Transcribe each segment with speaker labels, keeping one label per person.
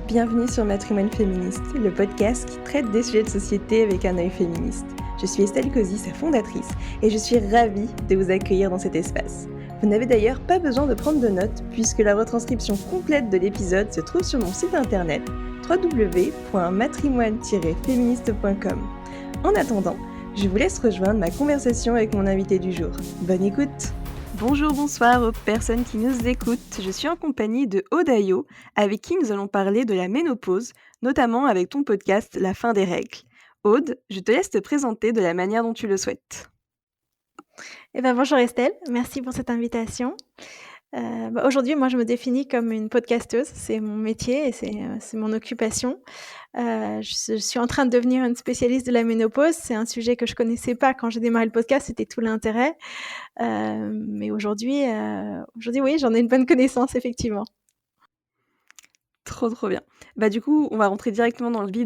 Speaker 1: Bienvenue sur Matrimoine Féministe, le podcast qui traite des sujets de société avec un œil féministe. Je suis Estelle Cozy, sa fondatrice, et je suis ravie de vous accueillir dans cet espace. Vous n'avez d'ailleurs pas besoin de prendre de notes, puisque la retranscription complète de l'épisode se trouve sur mon site internet www.matrimoine-féministe.com. En attendant, je vous laisse rejoindre ma conversation avec mon invité du jour. Bonne écoute! Bonjour, bonsoir aux personnes qui nous écoutent. Je suis en compagnie de Odayo, avec qui nous allons parler de la ménopause, notamment avec ton podcast La fin des règles. Aude, je te laisse te présenter de la manière dont tu le souhaites.
Speaker 2: Bonjour Estelle, merci pour cette invitation. Aujourd'hui, moi, je me définis comme une podcasteuse. C'est mon métier et c'est mon occupation. Je suis en train de devenir une spécialiste de la ménopause. C'est un sujet que je connaissais pas quand j'ai démarré le podcast. C'était tout l'intérêt. Mais aujourd'hui, oui, j'en ai une bonne connaissance, effectivement.
Speaker 1: Trop bien. Du coup, on va rentrer directement dans le vif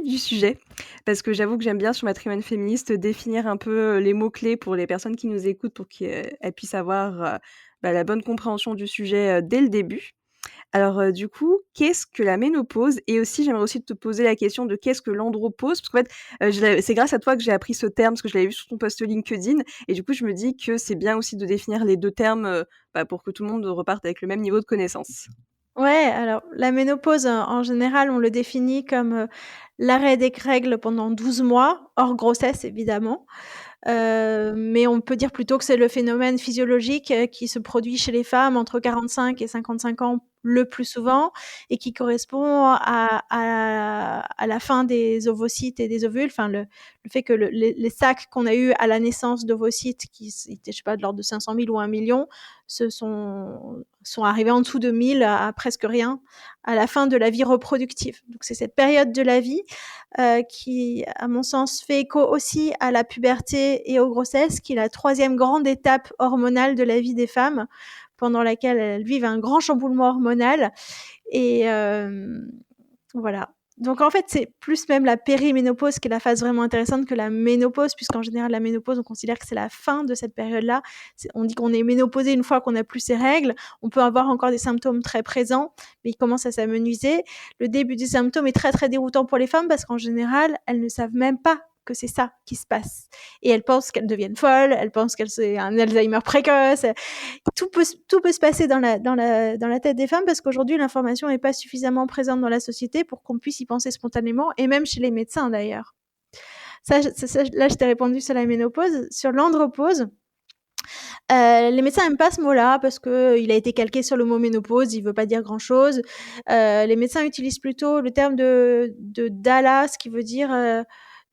Speaker 1: du sujet, parce que j'avoue que j'aime bien sur Matrimoine Féministe définir un peu les mots-clés pour les personnes qui nous écoutent pour qu'elles puissent avoir la bonne compréhension du sujet dès le début. Alors du coup, qu'est-ce que la ménopause? Et aussi, j'aimerais aussi te poser la question de qu'est-ce que l'andropause? Parce qu'en fait, c'est grâce à toi que j'ai appris ce terme, parce que je l'avais vu sur ton post LinkedIn, et du coup, je me dis que c'est bien aussi de définir les deux termes pour que tout le monde reparte avec le même niveau de connaissance.
Speaker 2: Ouais, alors la ménopause, en général, on le définit comme l'arrêt des règles pendant 12 mois, hors grossesse évidemment. Mais on peut dire plutôt que c'est le phénomène physiologique qui se produit chez les femmes entre 45 et 55 ans le plus souvent, et qui correspond à la fin des ovocytes et des ovules. Enfin, le fait que les sacs qu'on a eus à la naissance d'ovocytes, qui étaient, je sais pas, de l'ordre de 500 000 ou 1 million, sont arrivés en dessous de 1000 à presque rien à la fin de la vie reproductive. Donc c'est cette période de la vie qui, à mon sens, fait écho aussi à la puberté et aux grossesses, qui est la troisième grande étape hormonale de la vie des femmes, pendant laquelle elles vivent un grand chamboulement hormonal. Et voilà. Donc en fait, c'est plus même la périménopause qui est la phase vraiment intéressante que la ménopause, puisqu'en général, la ménopause, on considère que c'est la fin de cette période-là. On dit qu'on est ménopausé une fois qu'on n'a plus ses règles. On peut avoir encore des symptômes très présents, mais ils commencent à s'amenuiser. Le début des symptômes est très, très déroutant pour les femmes, parce qu'en général, elles ne savent même pas que c'est ça qui se passe. Et elles pensent qu'elles deviennent folles, elles pensent qu'elles ont un Alzheimer précoce. Tout peut se passer dans la tête des femmes, parce qu'aujourd'hui, l'information n'est pas suffisamment présente dans la société pour qu'on puisse y penser spontanément, et même chez les médecins d'ailleurs. Là, je t'ai répondu sur la ménopause. Sur l'andropause, les médecins n'aiment pas ce mot-là parce qu'il a été calqué sur le mot ménopause, il ne veut pas dire grand-chose. Les médecins utilisent plutôt le terme de DALA, ce qui veut dire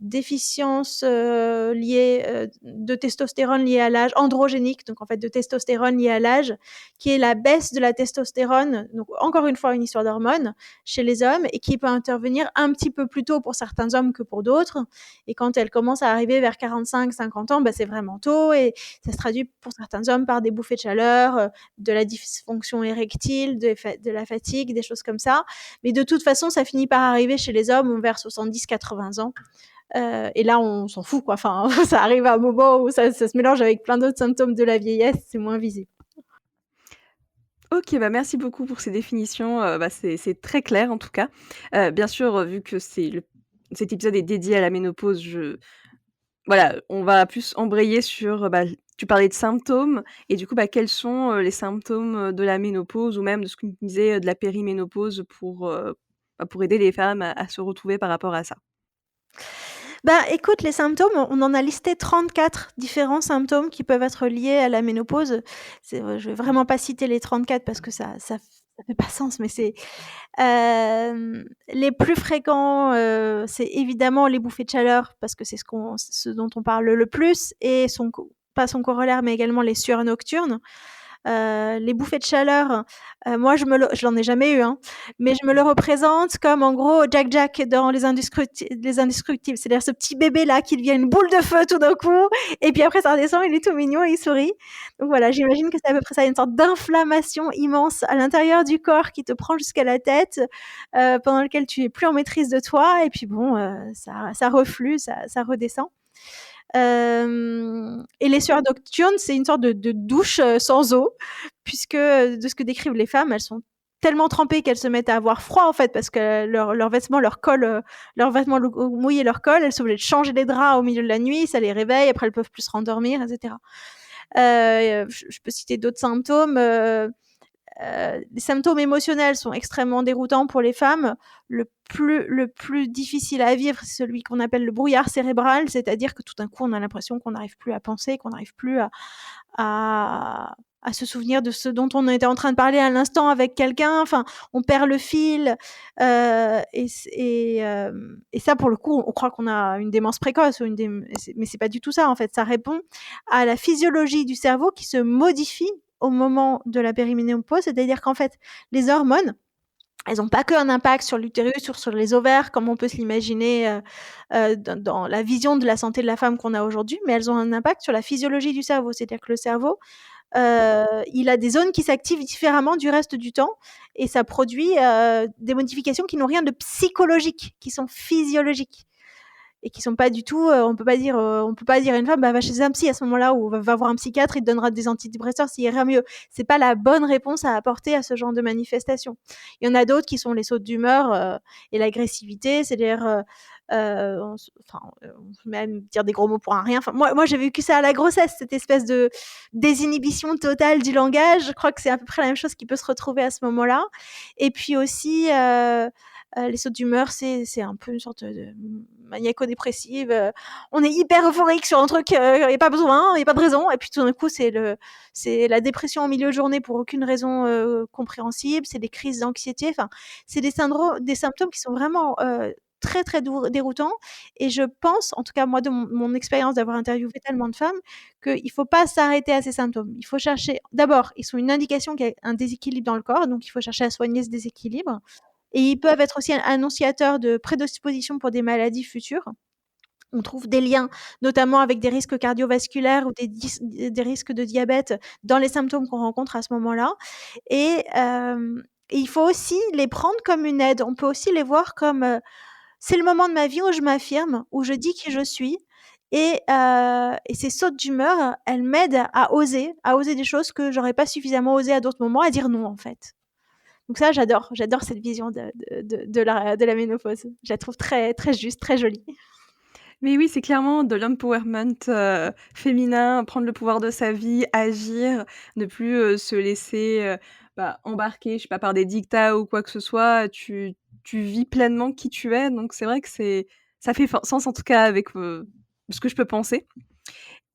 Speaker 2: déficience liée de testostérone liée à l'âge, androgénique, donc en fait de testostérone liée à l'âge, qui est la baisse de la testostérone, donc encore une fois une histoire d'hormones chez les hommes, et qui peut intervenir un petit peu plus tôt pour certains hommes que pour d'autres. Et quand elle commence à arriver vers 45-50 ans, c'est vraiment tôt, et ça se traduit pour certains hommes par des bouffées de chaleur, de la dysfonction érectile, de la fatigue, des choses comme ça. Mais de toute façon, ça finit par arriver chez les hommes vers 70-80 ans. Et là, on s'en fout, quoi. Enfin, ça arrive à un moment où ça se mélange avec plein d'autres symptômes de la vieillesse, c'est moins visible.
Speaker 1: Ok, merci beaucoup pour ces définitions. C'est très clair en tout cas. Bien sûr, vu que cet épisode est dédié à la ménopause, on va plus embrayer sur. Tu parlais de symptômes, et du coup, quels sont les symptômes de la ménopause, ou même de ce que tu disais de la périménopause, pour aider les femmes à se retrouver par rapport à ça?
Speaker 2: Écoute, les symptômes, on en a listé 34 différents symptômes qui peuvent être liés à la ménopause. Je vais vraiment pas citer les 34 parce que ça fait pas sens, mais c'est les plus fréquents, c'est évidemment les bouffées de chaleur, parce que c'est ce dont on parle le plus, et pas son corollaire, mais également les sueurs nocturnes. Les bouffées de chaleur, moi je n'en ai jamais eu, hein, mais je me le représente comme en gros Jack dans les Indestructibles, c'est-à-dire ce petit bébé là qui devient une boule de feu tout d'un coup, et puis après ça redescend, il est tout mignon et il sourit. Donc voilà, j'imagine que c'est à peu près ça, une sorte d'inflammation immense à l'intérieur du corps qui te prend jusqu'à la tête, pendant lequel tu es plus en maîtrise de toi, et puis ça reflue, ça redescend. Et les sueurs nocturnes, c'est une sorte de douche sans eau, puisque de ce que décrivent les femmes, elles sont tellement trempées qu'elles se mettent à avoir froid, en fait, parce que leurs vêtements leur collent, leurs vêtements mouillés leur collent. Elles sont obligées de changer les draps au milieu de la nuit, ça les réveille, après elles peuvent plus se rendormir, et cetera. Je peux citer d'autres symptômes. Les symptômes émotionnels sont extrêmement déroutants pour les femmes. Le plus difficile à vivre, c'est celui qu'on appelle le brouillard cérébral, c'est-à-dire que tout d'un coup, on a l'impression qu'on n'arrive plus à penser, qu'on n'arrive plus à, à se souvenir de ce dont on était en train de parler à l'instant avec quelqu'un. Enfin, on perd le fil. Et ça, pour le coup, on croit qu'on a une démence précoce, mais c'est pas du tout ça, en fait. Ça répond à la physiologie du cerveau qui se modifie au moment de la périménopause, c'est-à-dire qu'en fait, les hormones, elles n'ont pas qu'un impact sur l'utérus, sur les ovaires, comme on peut se l'imaginer dans la vision de la santé de la femme qu'on a aujourd'hui, mais elles ont un impact sur la physiologie du cerveau. C'est-à-dire que le cerveau, il a des zones qui s'activent différemment du reste du temps, et ça produit des modifications qui n'ont rien de psychologique, qui sont physiologiques. Et qui sont pas du tout, on peut pas dire à une femme, bah, va chez un psy à ce moment-là, ou va voir un psychiatre, il te donnera des antidépresseurs, ça ira mieux. C'est pas la bonne réponse à apporter à ce genre de manifestation. Il y en a d'autres qui sont les sautes d'humeur et l'agressivité, c'est-à-dire, on peut même dire des gros mots pour un rien. Enfin, moi, j'ai vécu ça à la grossesse, cette espèce de désinhibition totale du langage. Je crois que c'est à peu près la même chose qui peut se retrouver à ce moment-là. Et puis aussi, les sautes d'humeur, c'est un peu une sorte de maniaco-dépressive. On est hyper euphorique sur un truc, il n'y a pas besoin, il n'y a pas de raison. Et puis tout d'un coup, c'est la dépression au milieu de journée pour aucune raison compréhensible. C'est des crises d'anxiété. Enfin, c'est des symptômes qui sont vraiment très, très déroutants. Et je pense, en tout cas, moi, de mon expérience d'avoir interviewé tellement de femmes, qu'il ne faut pas s'arrêter à ces symptômes. Il faut chercher, d'abord, ils sont une indication qu'il y a un déséquilibre dans le corps, donc il faut chercher à soigner ce déséquilibre. Et ils peuvent être aussi annonciateurs de prédisposition pour des maladies futures. On trouve des liens, notamment avec des risques cardiovasculaires ou des risques de diabète dans les symptômes qu'on rencontre à ce moment-là. Et il faut aussi les prendre comme une aide. On peut aussi les voir comme c'est le moment de ma vie où je m'affirme, où je dis qui je suis. Et ces sautes d'humeur, elles m'aident à oser des choses que j'aurais pas suffisamment osé à d'autres moments, à dire non, en fait. Donc ça, j'adore cette vision de la ménopause. Je la trouve très, très juste, très jolie.
Speaker 1: Mais oui, c'est clairement de l'empowerment, féminin, prendre le pouvoir de sa vie, agir, ne plus, se laisser, embarquer, je sais pas, par des dictats ou quoi que ce soit. Tu vis pleinement qui tu es, donc c'est vrai que ça fait sens en tout cas avec, ce que je peux penser.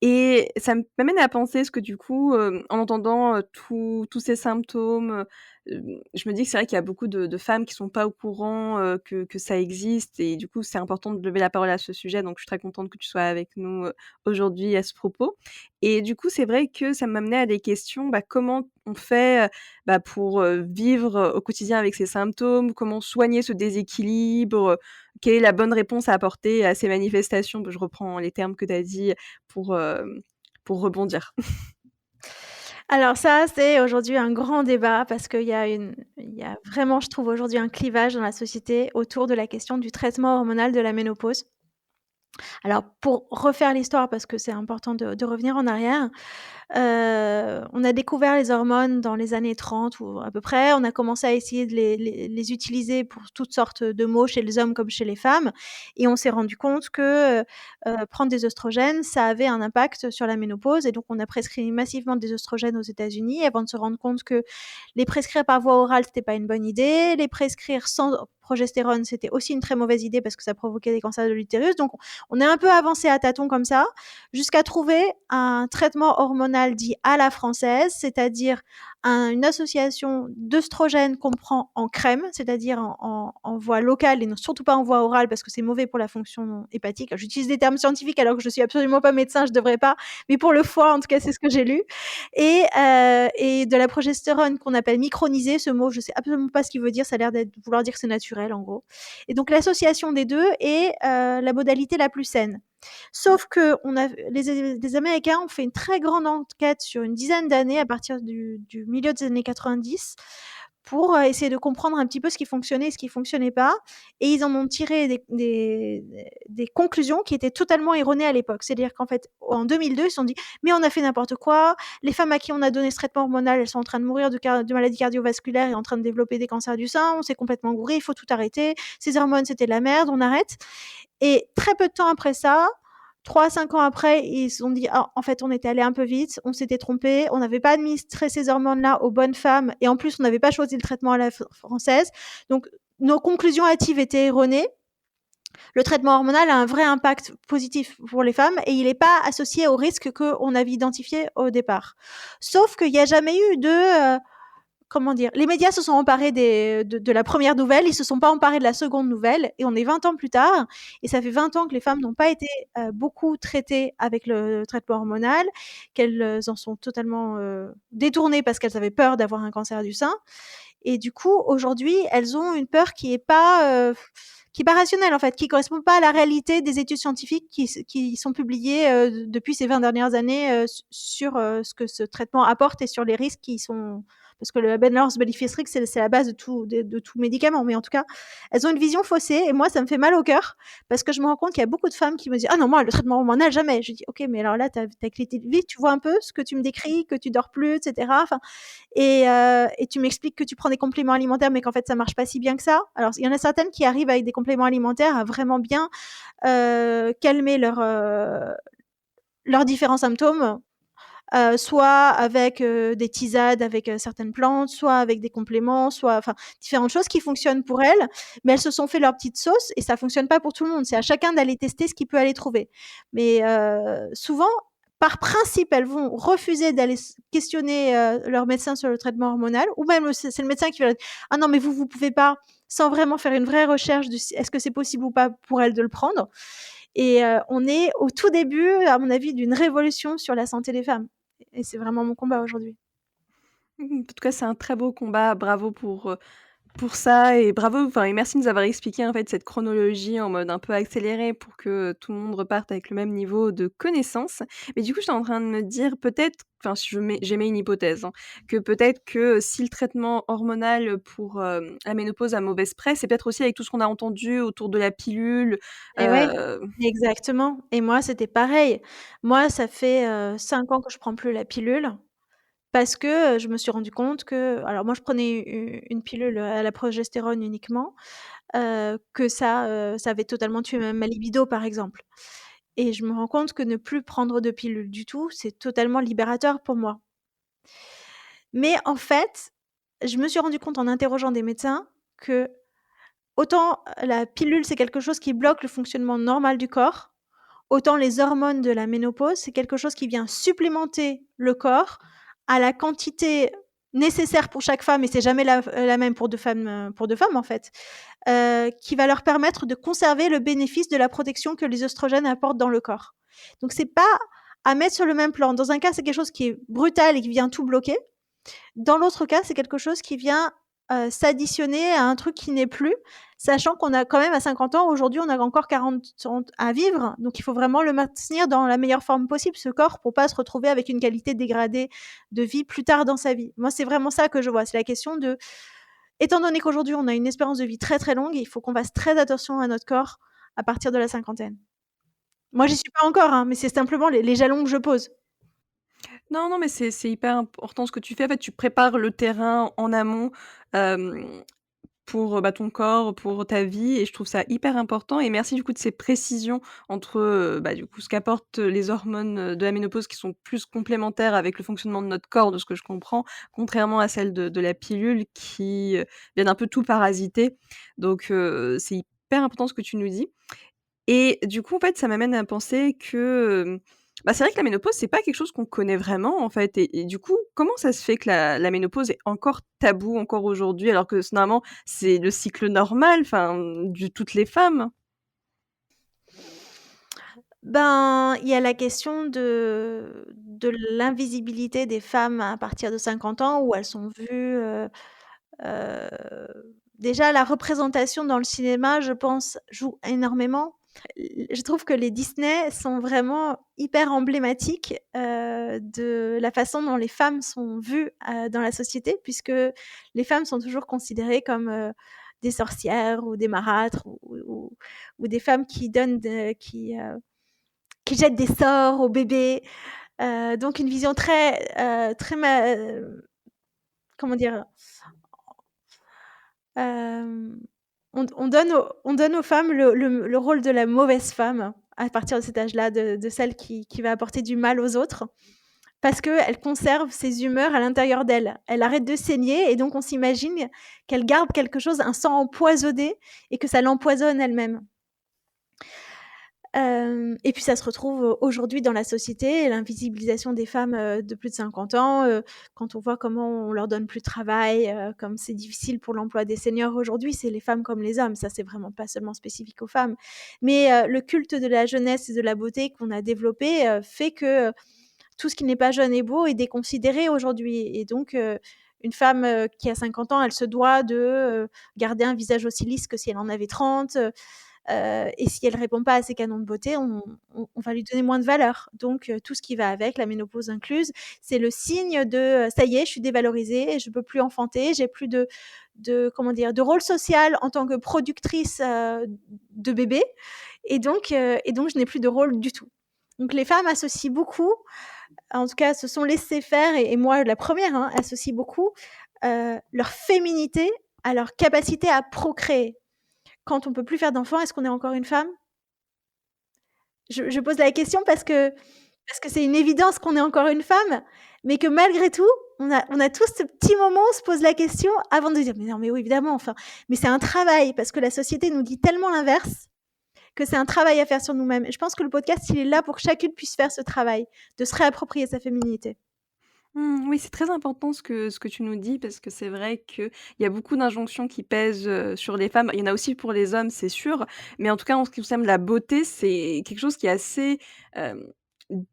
Speaker 1: Et ça m'amène à penser, est-ce que du coup, en entendant, tous ces symptômes, je me dis que c'est vrai qu'il y a beaucoup de femmes qui sont pas au courant, que ça existe, et du coup, c'est important de lever la parole à ce sujet, donc je suis très contente que tu sois avec nous, aujourd'hui à ce propos. Et du coup, c'est vrai que ça m'amenait à des questions, comment on fait, pour, vivre, au quotidien avec ces symptômes? Comment soigner ce déséquilibre? Quelle est la bonne réponse à apporter à ces manifestations? Je reprends les termes que tu as dit pour, pour rebondir.
Speaker 2: Alors ça, c'est aujourd'hui un grand débat parce qu'il y a vraiment, je trouve aujourd'hui un clivage dans la société autour de la question du traitement hormonal de la ménopause. Alors pour refaire l'histoire, parce que c'est important de revenir en arrière, on a découvert les hormones dans les années 30 ou à peu près. On a commencé à essayer de les utiliser pour toutes sortes de maux chez les hommes comme chez les femmes, et on s'est rendu compte que, prendre des œstrogènes, ça avait un impact sur la ménopause, et donc on a prescrit massivement des œstrogènes aux États-Unis avant de se rendre compte que les prescrire par voie orale, c'était pas une bonne idée. Les prescrire sans progestérone, c'était aussi une très mauvaise idée parce que ça provoquait des cancers de l'utérus. Donc on est un peu avancé à tâtons comme ça, jusqu'à trouver un traitement hormonal dit à la française, c'est-à-dire une association d'œstrogènes qu'on prend en crème, c'est-à-dire en voie locale et surtout pas en voie orale parce que c'est mauvais pour la fonction hépatique. J'utilise des termes scientifiques alors que je suis absolument pas médecin, je devrais pas, mais pour le foie, en tout cas, c'est ce que j'ai lu. Et de la progestérone qu'on appelle micronisée, ce mot, je sais absolument pas ce qu'il veut dire, ça a l'air de vouloir dire que c'est naturel, en gros. Et donc l'association des deux est la modalité la plus saine. Sauf que les Américains ont fait une très grande enquête sur une dizaine d'années, à partir du milieu des années 90, pour, essayer de comprendre un petit peu ce qui fonctionnait et ce qui fonctionnait pas, et ils en ont tiré des conclusions qui étaient totalement erronées à l'époque. C'est-à-dire qu'en fait, en 2002, ils se sont dit: «Mais on a fait n'importe quoi, les femmes à qui on a donné ce traitement hormonal, elles sont en train de mourir de maladies cardiovasculaires et en train de développer des cancers du sein, on s'est complètement gouré, il faut tout arrêter. Ces hormones, c'était de la merde, on arrête». Et très peu de temps après ça, 3 à 5 ans après, ils se sont dit: «Ah, en fait, on était allé un peu vite, on s'était trompé, on n'avait pas administré ces hormones-là aux bonnes femmes et en plus, on n'avait pas choisi le traitement à la française. Donc nos conclusions hâtives étaient erronées. Le traitement hormonal a un vrai impact positif pour les femmes et il n'est pas associé aux risques qu'on avait identifiés au départ». Sauf qu'il n'y a jamais eu de, comment dire? Les médias se sont emparés de la première nouvelle, ils se sont pas emparés de la seconde nouvelle et on est 20 ans plus tard et ça fait 20 ans que les femmes n'ont pas été, beaucoup traitées avec le traitement hormonal, qu'elles, en sont totalement, détournées parce qu'elles avaient peur d'avoir un cancer du sein et du coup, aujourd'hui, elles ont une peur qui est pas rationnelle, en fait, qui correspond pas à la réalité des études scientifiques qui sont publiées, depuis ces 20 dernières années, sur, ce que ce traitement apporte et sur les risques qui sont parce que le Benlor's Benefit c'est la base de tout médicament. Mais en tout cas, elles ont une vision faussée et moi, ça me fait mal au cœur parce que je me rends compte qu'il y a beaucoup de femmes qui me disent: «Ah non, moi, le traitement hormonal, jamais». Je dis: «OK, mais alors là, tu as qualité de vie, tu vois un peu ce que tu me décris, que tu dors plus et cetera?» Enfin et tu m'expliques que tu prends des compléments alimentaires, mais qu'en fait, ça marche pas si bien que ça. Alors, il y en a certaines qui arrivent avec des compléments alimentaires à vraiment bien, calmer leurs différents symptômes, soit avec, des tisades avec, certaines plantes, soit avec des compléments, soit enfin, différentes choses qui fonctionnent pour elles, mais elles se sont fait leur petite sauce et ça fonctionne pas pour tout le monde. C'est à chacun d'aller tester ce qu'il peut aller trouver. Mais, souvent, par principe, elles vont refuser d'aller questionner, leur médecin sur le traitement hormonal ou même c'est le médecin qui va leur dire: «Ah non, mais vous pouvez pas», sans vraiment faire une vraie recherche de si est-ce que c'est possible ou pas pour elles de le prendre et on est au tout début, à mon avis, d'une révolution sur la santé des femmes et c'est vraiment mon combat aujourd'hui.
Speaker 1: En tout cas, c'est un très beau combat. Bravo pour ça et bravo enfin et merci de nous avoir expliqué, en fait, cette chronologie en mode un peu accéléré pour que tout le monde reparte avec le même niveau de connaissances. Mais du coup, j'étais en train de me dire peut-être enfin, si j'émets une hypothèse, hein, que peut-être que si le traitement hormonal pour, la ménopause a mauvaise presse, c'est peut-être aussi avec tout ce qu'on a entendu autour de la pilule,
Speaker 2: Et ouais,
Speaker 1: heu
Speaker 2: exactement et moi, c'était pareil. Moi, ça fait, 5 ans que je prends plus la pilule parce que, je me suis rendu compte que alors moi, je prenais une pilule, à la progestérone uniquement, que ça avait totalement tué ma libido, par exemple et je me rends compte que ne plus prendre de pilule du tout, c'est totalement libérateur pour moi. Mais en fait, je me suis rendu compte en interrogeant des médecins que autant la pilule, c'est quelque chose qui bloque le fonctionnement normal du corps, autant les hormones de la ménopause, c'est quelque chose qui vient supplémenter le corps à la quantité nécessaire pour chaque femme et c'est jamais la même pour 2 femmes, en fait, qui va leur permettre de conserver le bénéfice de la protection que les œstrogènes apportent dans le corps. Donc c'est pas à mettre sur le même plan. Dans un cas, c'est quelque chose qui est brutal et qui vient tout bloquer. Dans l'autre cas, c'est quelque chose qui vient, s'additionner à un truc qui n'est plus, sachant qu'on a quand même à 50 ans, aujourd'hui, on a encore 40 ans à vivre, donc il faut vraiment le maintenir dans la meilleure forme possible, ce corps, pour pas se retrouver avec une qualité dégradée de vie plus tard dans sa vie. Moi, c'est vraiment ça que je vois. C'est la question de étant donné qu'aujourd'hui, on a une espérance de vie très, très longue, il faut qu'on fasse très attention à notre corps à partir de la cinquantaine. Moi, j'y suis pas encore, hein, mais c'est simplement les jalons que je pose.
Speaker 1: Non, non, mais c'est hyper important ce que tu fais. En fait, tu prépares le terrain en amont, hem, pour, bah, ton corps, pour ta vie et je trouve ça hyper important et merci du coup de ces précisions entre, bah, du coup, ce qu'apportent les hormones, de la ménopause qui sont plus complémentaires avec le fonctionnement de notre corps, de ce que je comprends, contrairement à celles de la pilule qui, viennent un peu tout parasiter. Donc, c'est hyper important ce que tu nous dis. Et du coup, en fait, ça m'amène à penser que, bah, c'est vrai que la ménopause, c'est pas quelque chose qu'on connaît vraiment, en fait et du coup, comment ça se fait que la ménopause est encore tabou encore aujourd'hui alors que normalement, c'est le cycle normal, enfin, de toutes les femmes?
Speaker 2: Ben, il y a la question de l'invisibilité des femmes à partir de 50 ans où elles sont vues, heu, déjà la représentation dans le cinéma, je pense, joue énormément. Je trouve que les Disney sont vraiment hyper emblématiques, de la façon dont les femmes sont vues, dans la société puisque les femmes sont toujours considérées comme, des sorcières ou des marâtres ou des femmes qui donnent de qui jettent des sorts aux bébés. Donc une vision très comment dire? Hem, on donne aux femmes le rôle de la mauvaise femme, à partir de cet âge-là, de celle qui va apporter du mal aux autres, parce qu'elle conserve ses humeurs à l'intérieur d'elle. Elle arrête de saigner et donc on s'imagine qu'elle garde quelque chose, un sang empoisonné et que ça l'empoisonne elle-même. Et puis ça se retrouve, aujourd'hui dans la société, l'invisibilisation des femmes, de plus de 50 ans, quand on voit comment on leur donne plus de travail, comme c'est difficile pour l'emploi des seniors aujourd'hui, c'est les femmes comme les hommes. Ça, c'est vraiment pas seulement spécifique aux femmes. Mais, le culte de la jeunesse et de la beauté qu'on a développé, fait que, tout ce qui n'est pas jeune et beau est déconsidéré aujourd'hui et donc, une femme, qui a 50 ans, elle se doit de, garder un visage aussi lisse que si elle en avait 30. Et si elle répond pas à ces canons de beauté, on va lui donner moins de valeur. Donc tout ce qui va avec, la ménopause incluse, c'est le signe de, «Ça y est, je suis dévalorisée, je peux plus enfanter, j'ai plus comment dire? De rôle social en tant que productrice, de bébés et donc je n'ai plus de rôle du tout». Donc les femmes associent beaucoup, en tout cas se sont laissées faire et moi la première, hein, associe beaucoup, leur féminité à leur capacité à procréer. Quand on peut plus faire d'enfants, est-ce qu'on est encore une femme? Je pose la question parce que c'est une évidence qu'on est encore une femme, mais que malgré tout, on a tous ce petit moment où on se pose la question avant de dire: «Mais non, mais oui, évidemment, enfin». Mais c'est un travail parce que la société nous dit tellement l'inverse, que c'est un travail à faire sur nous-mêmes et je pense que le podcast, il est là pour que chacune puisse faire ce travail, de se réapproprier sa féminité.
Speaker 1: Oui, c'est très important ce que tu nous dis parce que c'est vrai qu'il y a beaucoup d'injonctions qui pèsent, sur les femmes. Il y en a aussi pour les hommes, c'est sûr, mais en tout cas, en ce qui concerne la beauté, c'est quelque chose qui est assez, hem,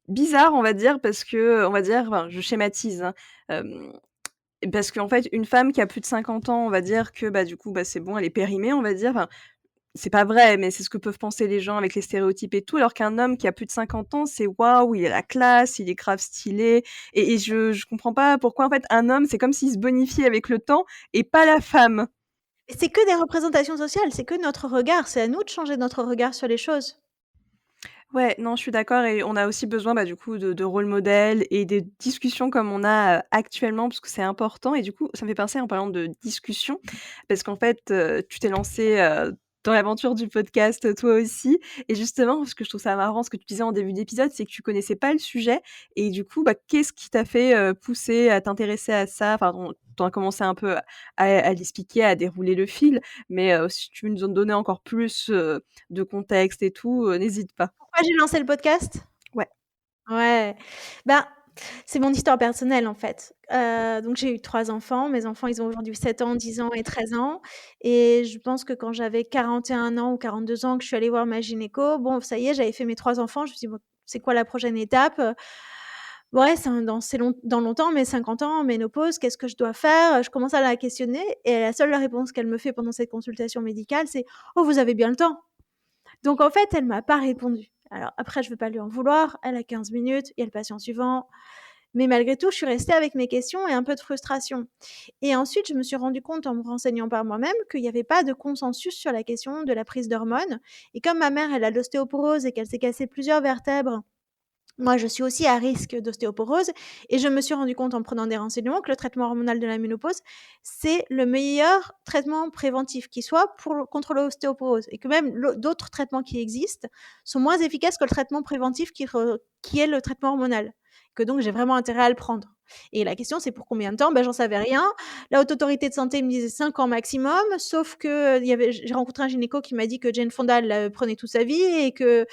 Speaker 1: bizarre, on va dire, parce que, on va dire, enfin, je schématise, hein, hem, parce qu'en fait, une femme qui a plus de 50 ans, on va dire que, bah, du coup, bah, c'est bon, elle est périmée, on va dire. Enfin, c'est pas vrai, mais c'est ce que peuvent penser les gens avec les stéréotypes et tout, alors qu'un homme qui a plus de 50 ans, c'est waouh, il a la classe, il est grave stylé et je comprends pas pourquoi en fait un homme, c'est comme s'il se bonifiait avec le temps et pas la femme.
Speaker 2: Et c'est que des représentations sociales, c'est que notre regard, c'est à nous de changer notre regard sur les choses.
Speaker 1: Ouais, non, je suis d'accord et on a aussi besoin, bah, du coup de rôles modèles et des discussions comme on a, actuellement parce que c'est important et du coup, ça me fait penser en parlant de discussion, parce qu'en fait, tu t'es lancé dans l'aventure du podcast, toi aussi et justement, parce que je trouve ça marrant, ce que tu disais en début d'épisode, c'est que tu connaissais pas le sujet et du coup, bah, qu'est-ce qui t'a fait, pousser à t'intéresser à ça? Enfin, tu as commencé un peu à l'expliquer, à dérouler le fil, mais si tu veux nous en donner encore plus, de contexte et tout, n'hésite pas.
Speaker 2: Pourquoi j'ai lancé le podcast?
Speaker 1: Ouais.
Speaker 2: Ouais, ben, c'est mon histoire personnelle, en fait. Donc j'ai eu 3 enfants. Mes enfants, ils ont aujourd'hui 7 ans, 10 ans et 13 ans et je pense que quand j'avais 41 ans ou 42 ans que je suis allée voir ma gynéco, bon, ça y est, j'avais fait mes 3 enfants. Je me suis dit: «Bon, c'est quoi la prochaine étape?» Ouais, c'est dans longtemps, mais 50 ans, ménopause, qu'est-ce que je dois faire? Je commence à la questionner et la seule réponse qu'elle me fait pendant cette consultation médicale, c'est: «Oh, vous avez bien le temps». Donc en fait, elle m'a pas répondu. Alors après, je veux pas lui en vouloir, elle a 15 minutes, il y a le patient suivant. Mais malgré tout, je suis restée avec mes questions et un peu de frustration. Et ensuite, je me suis rendu compte en me renseignant par moi-même qu'il y avait pas de consensus sur la question de la prise d'hormones. Et comme ma mère, elle a de l'ostéoporose et qu'elle s'est cassé plusieurs vertèbres, moi, je suis aussi à risque d'ostéoporose et je me suis rendu compte en prenant des renseignements que le traitement hormonal de la ménopause, c'est le meilleur traitement préventif qui soit contre l'ostéoporose et que même d'autres traitements qui existent sont moins efficaces que le traitement préventif qui est le traitement hormonal, que donc j'ai vraiment intérêt à le prendre. Et la question, c'est pour combien de temps? Ben, j'en savais rien. La Haute Autorité de Santé me disait 5 ans maximum, sauf que j'ai rencontré un gynéco qui m'a dit que Jane Fonda, elle prenait toute sa vie et que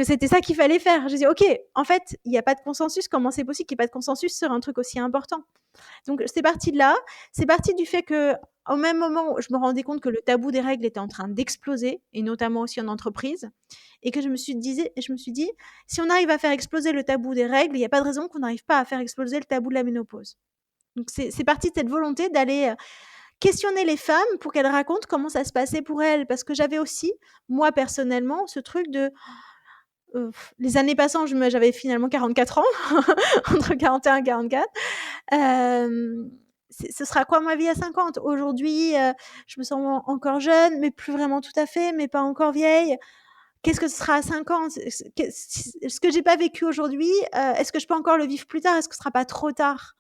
Speaker 2: c'était ça qu'il fallait faire. Je dis: «OK, en fait, il y a pas de consensus. Comment c'est possible qu'il y ait pas de consensus sur un truc aussi important?» Donc c'est parti de là. C'est parti du fait qu'au même moment où je me rendais compte que le tabou des règles était en train d'exploser et notamment aussi en entreprise et que je me suis dit: «Si on arrive à faire exploser le tabou des règles, il y a pas de raison qu'on n'arrive pas à faire exploser le tabou de la ménopause». Donc c'est parti de cette volonté d'aller, questionner les femmes pour qu'elles racontent comment ça se passait pour elles. Parce que j'avais aussi, moi personnellement, ce truc de, les années passant, j'avais finalement 44 ans, entre 41 et 44. Hem, ce sera quoi ma vie à 50? Aujourd'hui, je me sens encore jeune, mais plus vraiment tout à fait, mais pas encore vieille. Qu'est-ce que ce sera à 50? Ce que j'ai pas vécu aujourd'hui, est-ce que je peux encore le vivre plus tard? Est-ce que ce sera pas trop tard?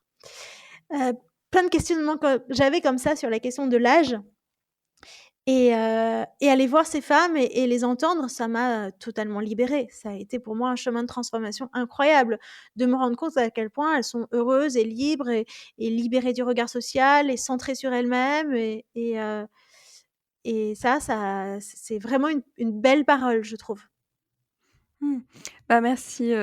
Speaker 2: Heu, Plein de questionnements que j'avais comme ça sur la question de l'âge et aller voir ces femmes et les entendre, ça m'a, totalement libérée. Ça a été pour moi un chemin de transformation incroyable, de me rendre compte à quel point elles sont heureuses et libres et libérées du regard social et centrées sur elles-mêmes et ça c'est vraiment une belle parole, je trouve.
Speaker 1: Mmh. Bah, merci,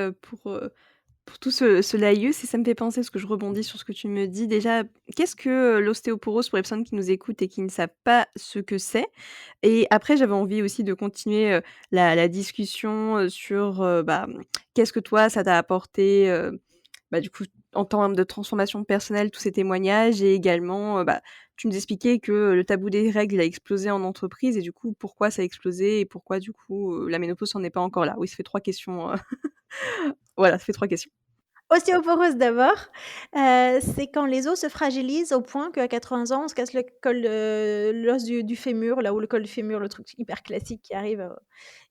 Speaker 1: pour tout ce laïus et ça me fait penser, parce que je rebondis sur ce que tu me dis. Déjà, qu'est-ce que, l'ostéoporose pour les personnes qui nous écoutent et qui ne savent pas ce que c'est? Et après, j'avais envie aussi de continuer, la discussion, sur, qu'est-ce que toi, ça t'a apporté, du coup, en termes de transformation personnelle, tous ces témoignages et également, tu nous expliquais que le tabou des règles, il a explosé en entreprise et du coup, pourquoi ça a explosé et pourquoi du coup, la ménopause n'en est pas encore là? Oui, ça fait 3 questions, voilà, ça fait 3 questions.
Speaker 2: Ostéoporose d'abord, c'est quand les os se fragilisent au point qu'à 80 ans, on se casse le col, l'os du fémur, là où le col du fémur, le truc hyper classique qui arrive,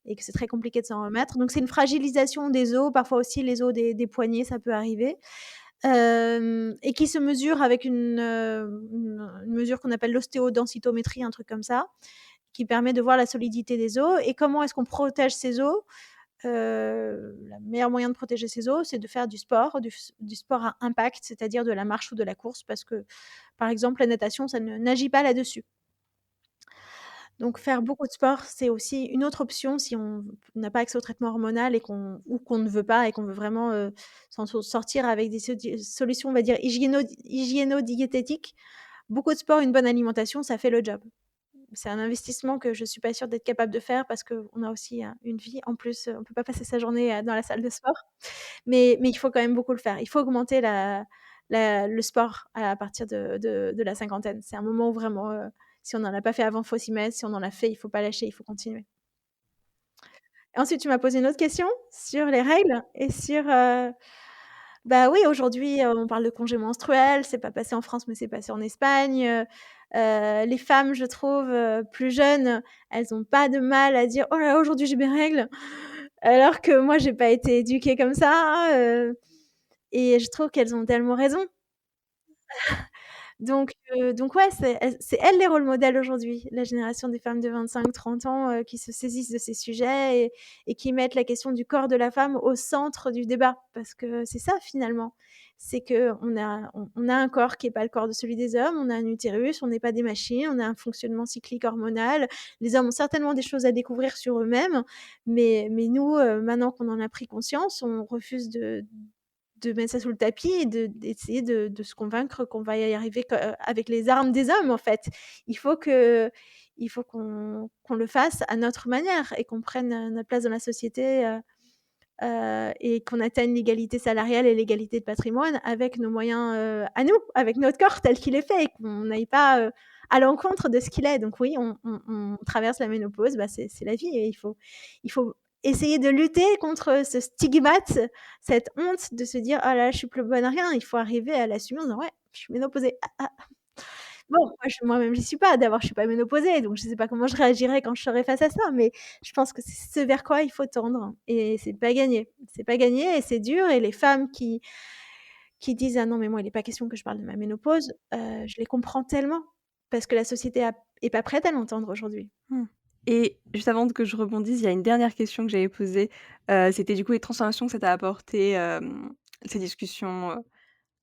Speaker 2: et que c'est très compliqué de s'en remettre. Donc c'est une fragilisation des os, parfois aussi les os des poignets, ça peut arriver, et qui se mesure avec une mesure qu'on appelle l'ostéodensitométrie, un truc comme ça, qui permet de voir la solidité des os et comment est-ce qu'on protège ces os. Le meilleur moyen de protéger ses os, c'est de faire du sport à impact, c'est-à-dire de la marche ou de la course parce que, par exemple, la natation, ça ne n'agit pas là-dessus. Donc faire beaucoup de sport, c'est aussi une autre option si on n'a pas accès au traitement hormonal et qu'on ne veut pas et qu'on veut vraiment, s'en sortir avec des solutions, on va dire, hygiéno-diététiques. Beaucoup de sport, une bonne alimentation, ça fait le job. C'est un investissement que je suis pas sûre d'être capable de faire parce qu'on a aussi, une vie en plus, on peut pas passer sa journée, dans la salle de sport. Mais il faut quand même beaucoup le faire. Il faut augmenter le sport à partir de la cinquantaine. C'est un moment où vraiment, si on n'en a pas fait avant, faut s'y mettre. Si on en a fait, il faut pas lâcher, il faut continuer. Et ensuite, tu m'as posé une autre question sur les règles et sur, bah, oui, aujourd'hui, on parle de congé menstruel, c'est pas passé en France, mais c'est passé en Espagne, les femmes, je trouve, plus jeunes, elles ont pas de mal à dire: «Oh là là, aujourd'hui j'ai mes règles», alors que moi j'ai pas été éduquée comme ça, et je trouve qu'elles ont tellement raison. Donc ouais, c'est elles les rôles modèles aujourd'hui, la génération des femmes de 25-30 ans, qui se saisissent de ces sujets et qui mettent la question du corps de la femme au centre du débat. Parce que c'est ça finalement, c'est qu'on a un corps qui est pas le corps de celui des hommes, on a un utérus, on n'est pas des machines, on a un fonctionnement cyclique hormonal. Les hommes ont certainement des choses à découvrir sur eux-mêmes, mais nous, maintenant qu'on en a pris conscience, on refuse de mettre ça sous le tapis et d'essayer de se convaincre qu'on va y arriver avec les armes des hommes, en fait. Il faut que il faut qu'on le fasse à notre manière et qu'on prenne, notre place dans la société, et qu'on atteigne l'égalité salariale et l'égalité de patrimoine avec nos moyens, à nous, avec notre corps tel qu'il est fait et qu'on n'aille pas, à l'encontre de ce qu'il est. Donc oui, on traverse la ménopause, c'est la vie et il faut essayer de lutter contre ce stigmate, cette honte de se dire: «Oh là là, je suis plus bonne à rien». Il faut arriver à l'assumer en disant: «Ouais, je suis ménopausée. Ah, ah». Bon, moi-même j'y suis pas, d'abord je suis pas ménopausée, donc je sais pas comment je réagirais quand je serais face à ça, mais je pense que c'est ce vers quoi il faut tendre et c'est pas gagné. C'est pas gagné et c'est dur et les femmes qui disent: «Ah non, mais moi il est pas question que je parle de ma ménopause», je les comprends tellement parce que la société est pas prête à l'entendre aujourd'hui.
Speaker 1: Mmh. Et juste avant que je rebondisse, il y a une dernière question que j'avais posée, c'était du coup les transformations que ça t'a apporté, ces discussions,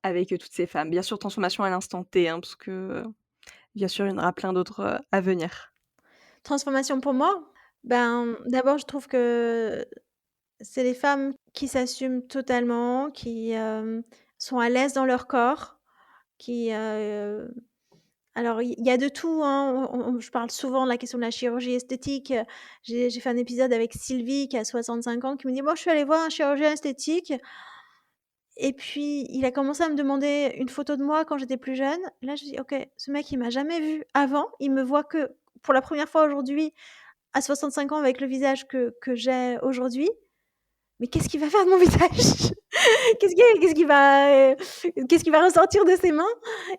Speaker 1: avec, toutes ces femmes. Bien sûr, transformation à l'instant T, hein, parce que, bien sûr, il y en aura plein d'autres, à venir.
Speaker 2: Transformation pour moi? Ben, d'abord je trouve que c'est les femmes qui s'assument totalement, qui, sont à l'aise dans leur corps, qui, alors il y a de tout, hein, je parle souvent de la question de la chirurgie esthétique, j'ai fait un épisode avec Sylvie qui a 65 ans qui me dit: «Moi je suis allée voir un chirurgien esthétique et puis il a commencé à me demander une photo de moi quand j'étais plus jeune. Là, je dis: «OK, ce mec, il m'a jamais vue avant, il me voit que pour la première fois aujourd'hui, à 65 ans avec le visage que j'ai aujourd'hui, mais qu'est-ce qu'il va faire de mon visage? Qu'est-ce qui va ressortir de ses mains?»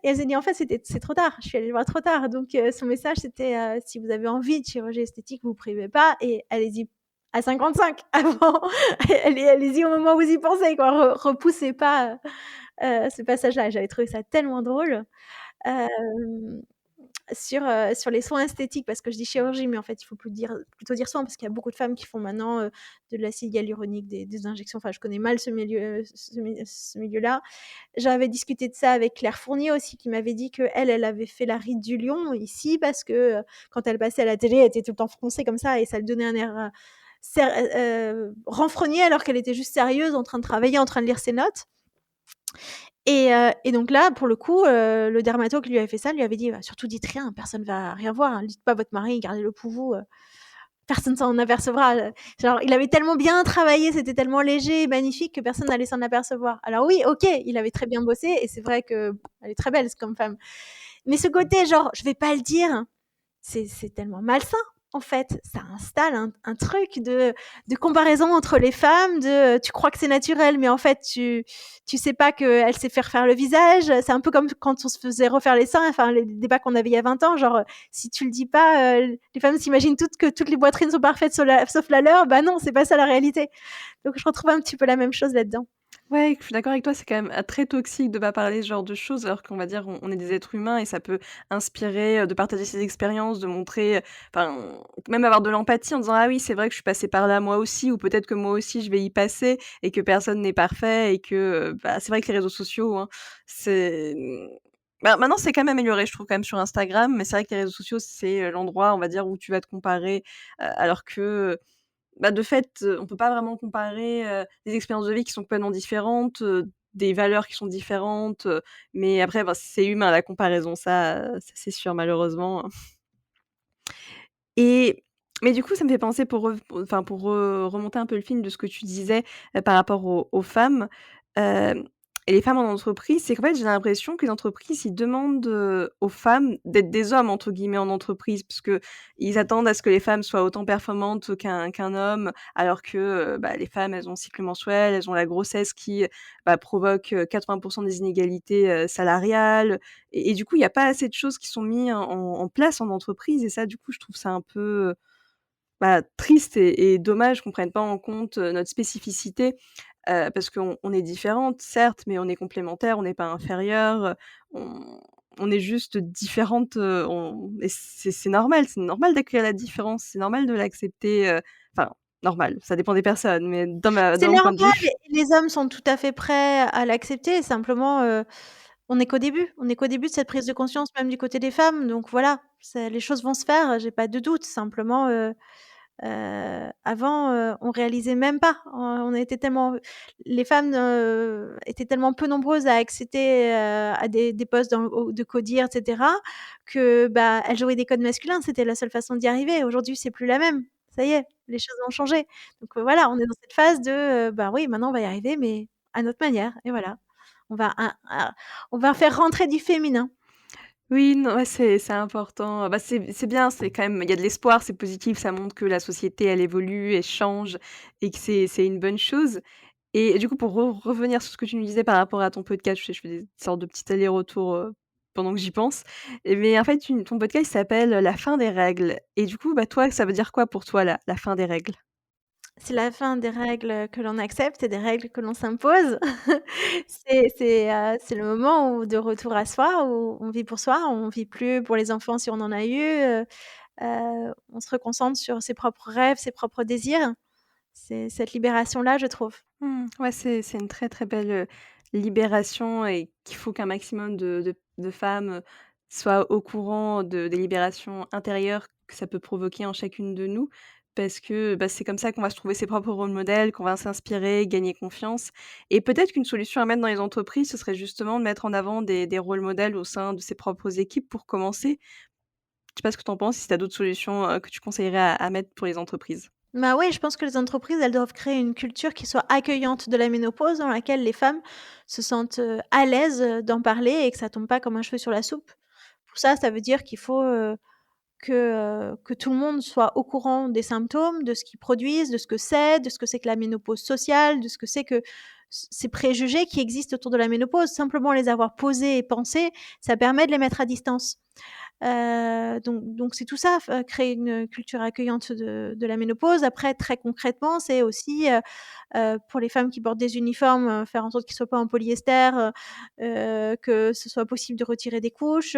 Speaker 2: Et elle s'est dit: «En fait, c'est trop tard». Je suis allée le voir trop tard, donc son message c'était, «Si vous avez envie de chirurgie esthétique, vous privez pas et allez-y à 55 avant, allez-y au moment où vous y pensez quoi, repoussez pas, ce passage-là». J'avais trouvé ça tellement drôle. Hem sur les soins esthétiques, parce que je dis chirurgie, mais en fait, il faut plutôt dire soins, parce qu'il y a beaucoup de femmes qui font maintenant, de l'acide hyaluronique, des injections. Enfin, je connais mal ce milieu-là. J'avais discuté de ça avec Claire Fournier aussi, qui m'avait dit qu'elle, elle avait fait la ride du lion ici parce que, quand elle passait à la télé, elle était tout le temps froncée comme ça et ça lui donnait un air, renfrogné alors qu'elle était juste sérieuse, en train de travailler, en train de lire ses notes. Et donc là, pour le coup, le dermato qui lui avait fait ça, lui avait dit: «Bah, surtout dites rien, personne va rien voir, hein. Dites pas à votre mari, gardez-le pour vous, personne s'en apercevra», genre il avait tellement bien travaillé, c'était tellement léger et magnifique que personne n'allait s'en apercevoir. Alors oui, OK, il avait très bien bossé et c'est vrai qu'elle est très belle comme femme. Mais ce côté genre: «Je vais pas le dire», c'est tellement malsain, en fait. Ça installe un truc de comparaison entre les femmes, tu crois que c'est naturel, mais en fait, tu sais pas qu'elle sait faire faire le visage. C'est un peu comme quand on se faisait refaire les seins, enfin, les débats qu'on avait il y a 20 ans, genre, si tu le dis pas, les femmes s'imaginent toutes que toutes les poitrines sont parfaites sauf la leur. Bah non, c'est pas ça la réalité. Donc je retrouve un petit peu la même chose là-dedans.
Speaker 1: Ouais, je suis d'accord avec toi, c'est quand même, très toxique de pas parler ce genre de choses, alors qu'on va dire on est des êtres humains et ça peut inspirer, de partager ses expériences, de montrer, enfin, même avoir de l'empathie en disant: «Ah oui, c'est vrai que je suis passé par là moi aussi» ou peut-être que moi aussi je vais y passer et que personne n'est parfait et que, bah, c'est vrai que les réseaux sociaux, hein, c'est, bah, maintenant c'est quand même amélioré je trouve quand même sur Instagram, mais c'est vrai que les réseaux sociaux c'est, l'endroit on va dire où tu vas te comparer, alors que, bah, de fait, on peut pas vraiment comparer, des expériences de vie qui sont complètement différentes, des valeurs qui sont différentes, mais après, bah, c'est humain la comparaison, ça c'est sûr malheureusement. Et mais du coup, ça me fait penser pour remonter un peu le film de ce que tu disais, par rapport aux femmes, hem et les femmes en entreprise, c'est qu'en fait, j'ai l'impression que les entreprises, ils demandent, aux femmes d'être «des hommes» entre guillemets en entreprise, parce qu'ils attendent à ce que les femmes soient autant performantes qu'un homme, alors que, bah, les femmes, elles ont un cycle menstruel, elles ont la grossesse qui, bah, provoque, 80 des inégalités, salariales et du coup, il y a pas assez de choses qui sont mis en place en entreprise et ça, du coup, je trouve ça un peu, bah, triste et dommage qu'on prenne pas en compte, notre spécificité, parce qu'on est différentes certes, mais on est complémentaires, on n'est pas inférieures, on est juste différentes, on et c'est normal d'accueillir la différence, c'est normal de l'accepter, enfin normal, ça dépend des personnes, mais
Speaker 2: C'est
Speaker 1: dans mon point de
Speaker 2: normal
Speaker 1: vue.
Speaker 2: et les hommes sont tout à fait prêts à l'accepter. Simplement, on n'est qu'au début. On est qu'au début de cette prise de conscience, même du côté des femmes. Donc voilà, les choses vont se faire, j'ai pas de doute. Simplement, avant, on réalisait même pas. On était tellement les femmes, étaient tellement peu nombreuses à accéder, à des postes de codir et cetera, que, bah, elles jouaient des codes masculins. C'était la seule façon d'y arriver. Aujourd'hui, c'est plus la même. Ça y est, les choses ont changé. Donc, voilà, on est dans cette phase de, bah, oui, maintenant on va y arriver, mais à notre manière et voilà. On va un on va faire rentrer du féminin.
Speaker 1: Oui, non, ouais, c'est important. Bah, c'est bien, c'est quand même il y a de l'espoir, c'est positif, ça montre que la société, elle évolue, elle change et que c'est une bonne chose et du coup, pour revenir sur ce que tu nous disais par rapport à ton podcast, je fais des sortes de petits allers-retours, pendant que j'y pense et mais en fait, ton podcast il s'appelle, «La fin des règles» et du coup, bah, toi, ça veut dire quoi pour toi la fin des règles?
Speaker 2: C'est la fin des règles que l'on accepte et des règles que l'on s'impose. C'est le moment où de retour à soi, où on vit pour soi, on vit plus pour les enfants si on en a eu, on se reconcentre sur ses propres rêves, ses propres désirs. C'est cette libération-là, je trouve.
Speaker 1: Ouais, c'est une très, très belle, libération et qu'il faut qu'un maximum de femmes, soient au courant des libérations intérieures que ça peut provoquer en chacune de nous. Parce que, bah, c'est comme ça qu'on va se trouver ses propres rôles modèles, qu'on va s'inspirer, gagner confiance et peut-être qu'une solution à mettre dans les entreprises, ce serait justement de mettre en avant des rôles modèles au sein de ses propres équipes pour commencer. Je sais pas ce que tu en penses, si tu as d'autres solutions, que tu conseillerais à mettre pour les entreprises?
Speaker 2: Bah, oui, je pense que les entreprises, elles doivent créer une culture qui soit accueillante de la ménopause, dans laquelle les femmes se sentent, à l'aise, d'en parler et que ça tombe pas comme un cheveu sur la soupe. Pour ça, ça veut dire qu'il faut, que tout le monde soit au courant des symptômes, de ce qu'ils produisent, de ce que c'est que la ménopause sociale, de ce que c'est que ces préjugés qui existent autour de la ménopause. Simplement les avoir posés et pensés, ça permet de les mettre à distance. Donc c'est tout ça, créer une culture accueillante de la ménopause. Après, très concrètement, c'est aussi, pour les femmes qui portent des uniformes, faire en sorte qu'ils soient pas en polyester, que ce soit possible de retirer des couches,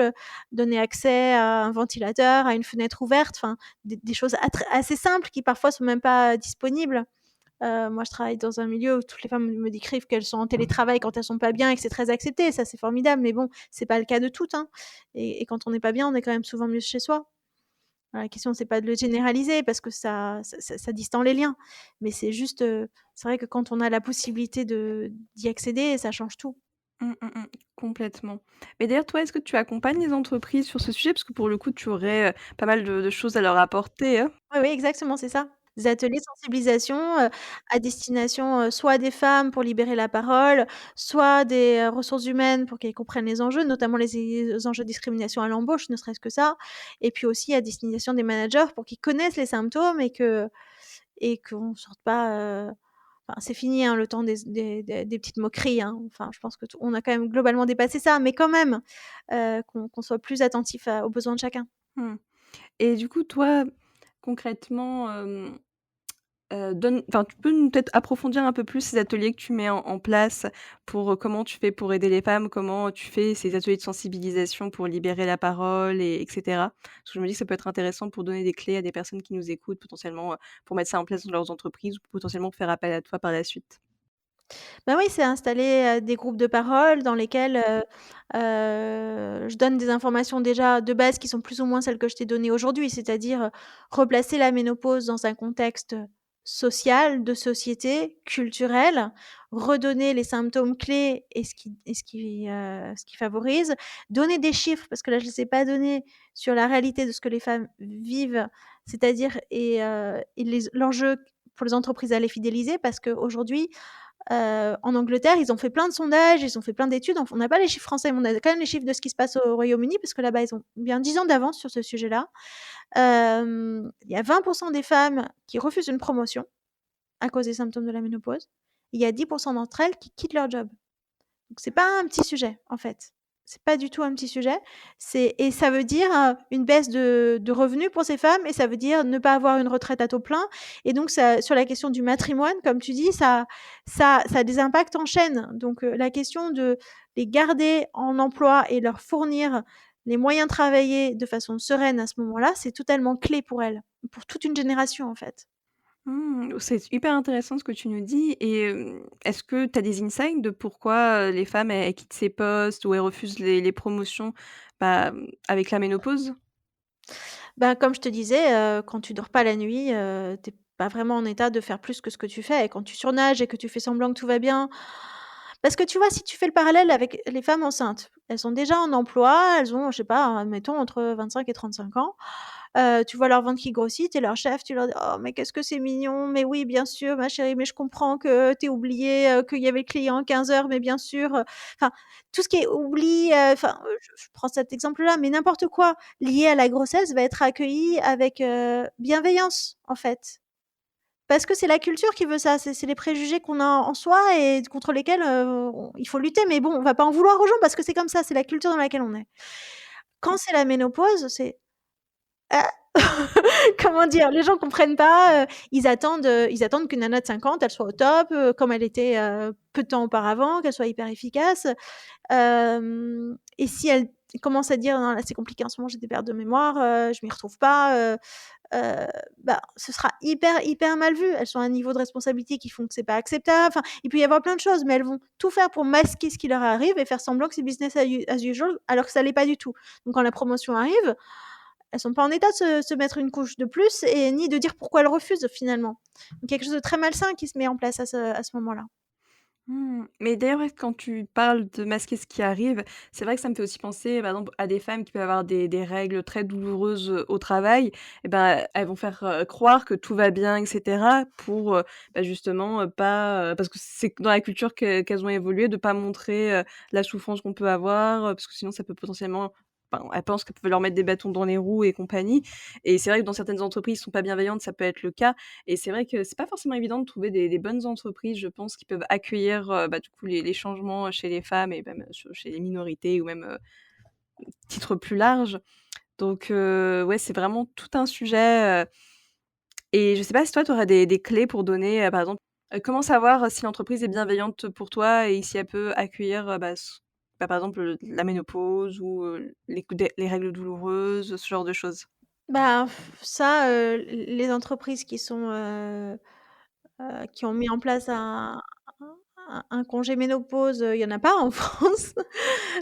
Speaker 2: donner accès à un ventilateur, à une fenêtre ouverte, enfin des choses assez simples qui parfois sont même pas disponibles. Moi, je travaille dans un milieu où toutes les femmes me décrivent qu'elles sont en télétravail quand elles sont pas bien et que c'est très accepté. Ça, c'est formidable, mais bon, c'est pas le cas de toutes, hein, et quand on n'est pas bien, on est quand même souvent mieux chez soi. Voilà, la question, c'est pas de le généraliser parce que ça distend les liens, mais c'est juste, c'est vrai que quand on a la possibilité d'y accéder, ça change tout.
Speaker 1: Complètement. Mais d'ailleurs, toi, est-ce que tu accompagnes les entreprises sur ce sujet? Parce que pour le coup, tu aurais, pas mal de choses à leur apporter, hein?
Speaker 2: Oui, oui, exactement, c'est ça. Des ateliers de sensibilisation, à destination, soit des femmes pour libérer la parole, soit des, ressources humaines pour qu'elles comprennent les enjeux, notamment les enjeux de discrimination à l'embauche, ne serait-ce que ça. Et puis aussi à destination des managers pour qu'ils connaissent les symptômes et qu'on ne sorte pas, enfin, c'est fini, hein, le temps des petites moqueries, hein. Enfin, je pense que on a quand même globalement dépassé ça, mais quand même, qu'on soit plus attentif aux besoins de chacun.
Speaker 1: Mmh. Et du coup, toi, concrètement, donne enfin, tu peux nous peut-être approfondir un peu plus ces ateliers que tu mets en place pour, comment tu fais pour aider les femmes? Comment tu fais ces ateliers de sensibilisation pour libérer la parole et etc. Parce que je me dis que ça peut être intéressant pour donner des clés à des personnes qui nous écoutent potentiellement, pour mettre ça en place dans leurs entreprises ou potentiellement pour faire appel à toi par la suite.
Speaker 2: Bah, oui, c'est installer, des groupes de parole dans lesquels, je donne des informations déjà de base qui sont plus ou moins celles que je t'ai données aujourd'hui. C'est-à-dire, replacer la ménopause dans un contexte, social, de société, culturel, redonner les symptômes clés et ce qui favorise, donner des chiffres parce que là je ne les ai pas donnés sur la réalité de ce que les femmes vivent, c'est-à-dire et l'enjeu pour les entreprises à les fidéliser parce qu'aujourd'hui, en Angleterre, ils ont fait plein de sondages, ils ont fait plein d'études. On n'a pas les chiffres français, mais on a quand même les chiffres de ce qui se passe au Royaume-Uni, parce que là-bas, ils ont bien 10 ans d'avance sur ce sujet-là. Il y a 20 des femmes qui refusent une promotion à cause des symptômes de la ménopause. Il y a 10 d'entre elles qui quittent leur job. Donc c'est pas un petit sujet, en fait. C'est pas du tout un petit sujet. Et ça veut dire, une baisse de revenus pour ces femmes et ça veut dire ne pas avoir une retraite à taux plein et donc ça sur la question du matrimoine, comme tu dis, ça a des impacts en chaîne. Donc la question de les garder en emploi et leur fournir les moyens de travailler de façon sereine à ce moment-là, c'est totalement clé pour elles, pour toute une génération, en fait.
Speaker 1: C'est hyper intéressant ce que tu nous dis et est-ce que tu as des insights de pourquoi, les femmes, elles quittent ces postes ou elles refusent les promotions, bah, avec la ménopause?
Speaker 2: Ben, comme je te disais, quand tu dors pas la nuit, tu pas vraiment en état de faire plus que ce que tu fais et quand tu surnages et que tu fais semblant que tout va bien parce que tu vois, si tu fais le parallèle avec les femmes enceintes, elles sont déjà en emploi, elles ont, je sais pas, admettons entre 25 et 35 ans. Tu vois leur ventre qui grossit, tu es leur chef, tu leur dis: «Oh mais qu'est-ce que c'est mignon, mais oui bien sûr ma chérie, mais je comprends que tu aies oublié, qu'il y avait le client à 15 heures, mais bien sûr», enfin tout ce qui est oubli, enfin, je prends cet exemple-là, mais n'importe quoi lié à la grossesse va être accueilli avec, bienveillance en fait. Parce que c'est la culture qui veut ça, c'est les préjugés qu'on a en soi et contre lesquels, il faut lutter, mais bon, on va pas en vouloir aux gens parce que c'est comme ça, c'est la culture dans laquelle on est. Quand c'est la ménopause, c'est ah! Comment dire? Les gens comprennent pas, ils attendent qu'une nana de 50, elle soit au top, comme elle était, peu de temps auparavant, qu'elle soit hyper efficace. Et si elle commence à dire: «Non, là, c'est compliqué en ce moment, j'ai des pertes de mémoire, je m'y retrouve pas», heu, bah, ce sera hyper, hyper mal vu. Elles sont à un niveau de responsabilité qui font que c'est pas acceptable. Enfin, il peut y avoir plein de choses, mais elles vont tout faire pour masquer ce qui leur arrive et faire semblant que c'est business as usual, alors que ça l'est pas du tout. Donc quand la promotion arrive, elles sont pas en état de se mettre une couche de plus et ni de dire pourquoi elles refusent finalement. Donc quelque chose de très malsain qui se met en place à ce moment-là.
Speaker 1: Mais d'ailleurs, ouais, quand tu parles de masquer ce qui arrive, c'est vrai que ça me fait aussi penser, par exemple, à des femmes qui peuvent avoir des règles très douloureuses, au travail et ben, elles vont faire, croire que tout va bien et cetera pour, justement, pas, parce que c'est dans la culture qu'elles ont évolué de pas montrer, la souffrance qu'on peut avoir, parce que sinon ça peut potentiellement enfin, elles pensent qu'elles peuvent leur mettre des bâtons dans les roues et compagnie et c'est vrai que dans certaines entreprises qui sont pas bienveillantes, ça peut être le cas et c'est vrai que c'est pas forcément évident de trouver des bonnes entreprises, je pense, qui peuvent accueillir, du coup, les changements, chez les femmes et même, chez les minorités ou même, titre plus large. Donc ouais, c'est vraiment tout un sujet, et je sais pas si toi, tu aurais des clés pour donner, par exemple, comment savoir si l'entreprise est bienveillante pour toi et si elle peut accueillir, par exemple, la ménopause ou, les règles douloureuses, ce genre de choses?
Speaker 2: Bah, ça, les entreprises qui ont mis en place un congé ménopause, il y en a pas en France.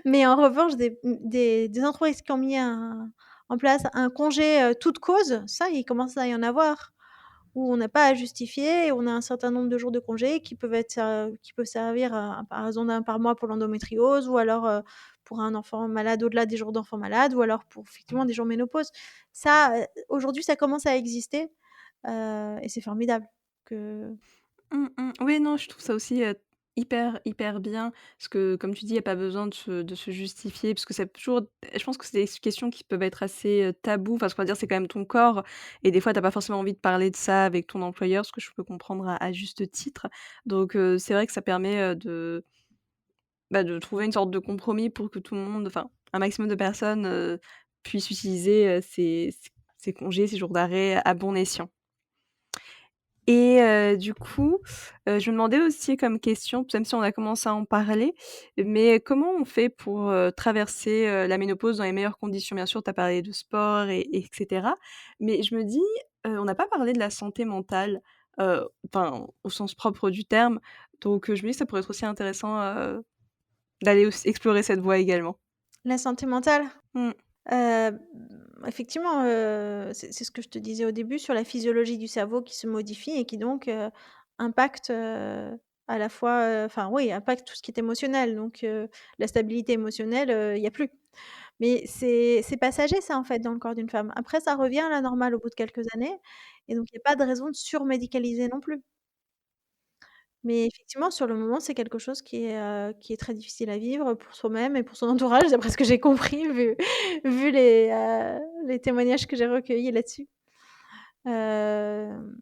Speaker 2: Mais en revanche, des entreprises qui ont mis en place un congé, toute cause, ça, il commence à y en avoir. Où on n'a pas à justifier et on a un certain nombre de jours de congé qui peuvent servir à par raison d'un par mois pour l'endométriose ou alors, pour un enfant malade au-delà des jours d'enfant malade ou alors pour effectivement des jours ménopause. Ça, aujourd'hui, ça commence à exister, et c'est formidable que
Speaker 1: Oui, non, je trouve ça aussi, hyper, hyper bien parce que comme tu dis, il y a pas besoin de se justifier parce que c'est toujours je pense que c'est des questions qui peuvent être assez, tabous. Enfin, ce qu'on va dire, c'est quand même ton corps et des fois, tu as pas forcément envie de parler de ça avec ton employeur, ce que je peux comprendre à juste titre. Donc c'est vrai que ça permet, de trouver une sorte de compromis pour que tout le monde enfin, un maximum de personnes, puissent utiliser, ces congés, ces jours d'arrêt à bon escient. Et du coup, je me demandais aussi comme question, même si on a commencé à en parler, mais comment on fait pour, traverser, la ménopause dans les meilleures conditions? Bien sûr, tu as parlé de sport et cetera, mais je me dis, on n'a pas parlé de la santé mentale, enfin, au sens propre du terme, donc je me dis que ça pourrait être aussi intéressant, d'aller aussi explorer cette voie également.
Speaker 2: la santé mentale.
Speaker 1: Mmh.
Speaker 2: Heu, Effectivement, c'est ce que je te disais au début sur la physiologie du cerveau qui se modifie et qui donc, impacte, à la fois, enfin oui, impacte tout ce qui est émotionnel donc la stabilité émotionnelle, il y a plus. Mais c'est passager ça, en fait, dans le corps d'une femme. Après ça revient à la normale au bout de quelques années et donc il y a pas de raison de surmédicaliser non plus. Mais effectivement, sur le moment, c'est quelque chose qui est très difficile à vivre pour soi-même et pour son entourage, d'après ce que j'ai compris, vu les témoignages que j'ai recueillis là-dessus. Hem,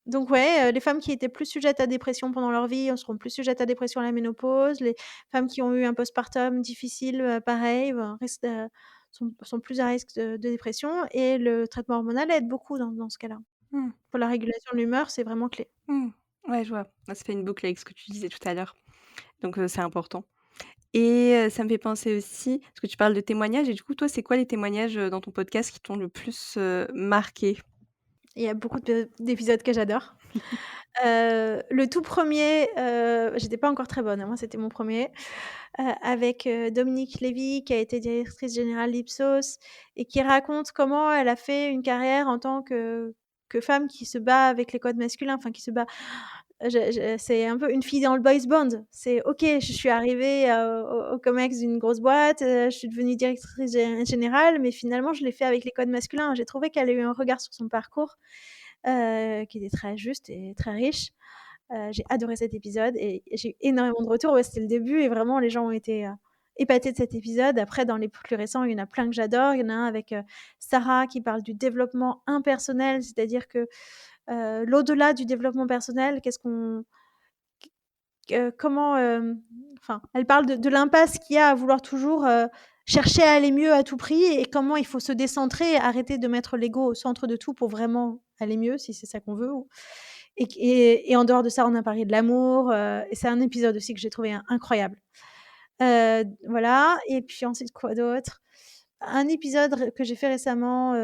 Speaker 2: donc ouais, les femmes qui étaient plus sujettes à dépression pendant leur vie, seront plus sujettes à dépression à la ménopause. Les femmes qui ont eu un postpartum difficile, pareil, risquent sont plus à risque de dépression et le traitement hormonal aide beaucoup dans ce cas-là.
Speaker 1: Mmh.
Speaker 2: Pour la régulation de l'humeur, c'est vraiment clé.
Speaker 1: Mmh. Ouais, je vois. Ça fait une boucle avec ce que tu disais tout à l'heure, donc c'est important. Et ça me fait penser aussi parce que tu parles de témoignages et du coup, toi, c'est quoi les témoignages, dans ton podcast qui t'ont le plus, marqué?
Speaker 2: Il y a beaucoup d'épisodes que j'adore. Le tout premier, j'étais pas encore très bonne, hein, moi c'était mon premier, avec, Dominique Lévy qui a été directrice générale d'Ipsos et qui raconte comment elle a fait une carrière en tant que femme qui se bat avec les codes masculins, enfin qui se bat. Je c'est un peu une fille dans le boys band. C'est OK, je suis arrivée, au COMEX d'une grosse boîte, je suis devenue directrice générale, mais finalement je l'ai fait avec les codes masculins. J'ai trouvé qu'elle a eu un regard sur son parcours, qui était très juste et très riche. J'ai adoré cet épisode et j'ai eu énormément de retours. Ouais, c'était le début et vraiment les gens ont été, épatés de cet épisode. Après dans les plus récents, il y en a plein que j'adore. Il y en a un avec, Sarah qui parle du développement impersonnel, c'est-à-dire que, l'au-delà du développement personnel, qu'est-ce qu'on comment, enfin, elle parle de l'impasse qu'il y a à vouloir toujours, chercher à aller mieux à tout prix et comment il faut se décentrer, arrêter de mettre l'ego au centre de tout pour vraiment aller mieux, si c'est ça qu'on veut ou et en dehors de ça, on a parlé de l'amour, et c'est un épisode aussi que j'ai trouvé incroyable. Voilà et puis ensuite quoi d'autre? Un épisode que j'ai fait récemment,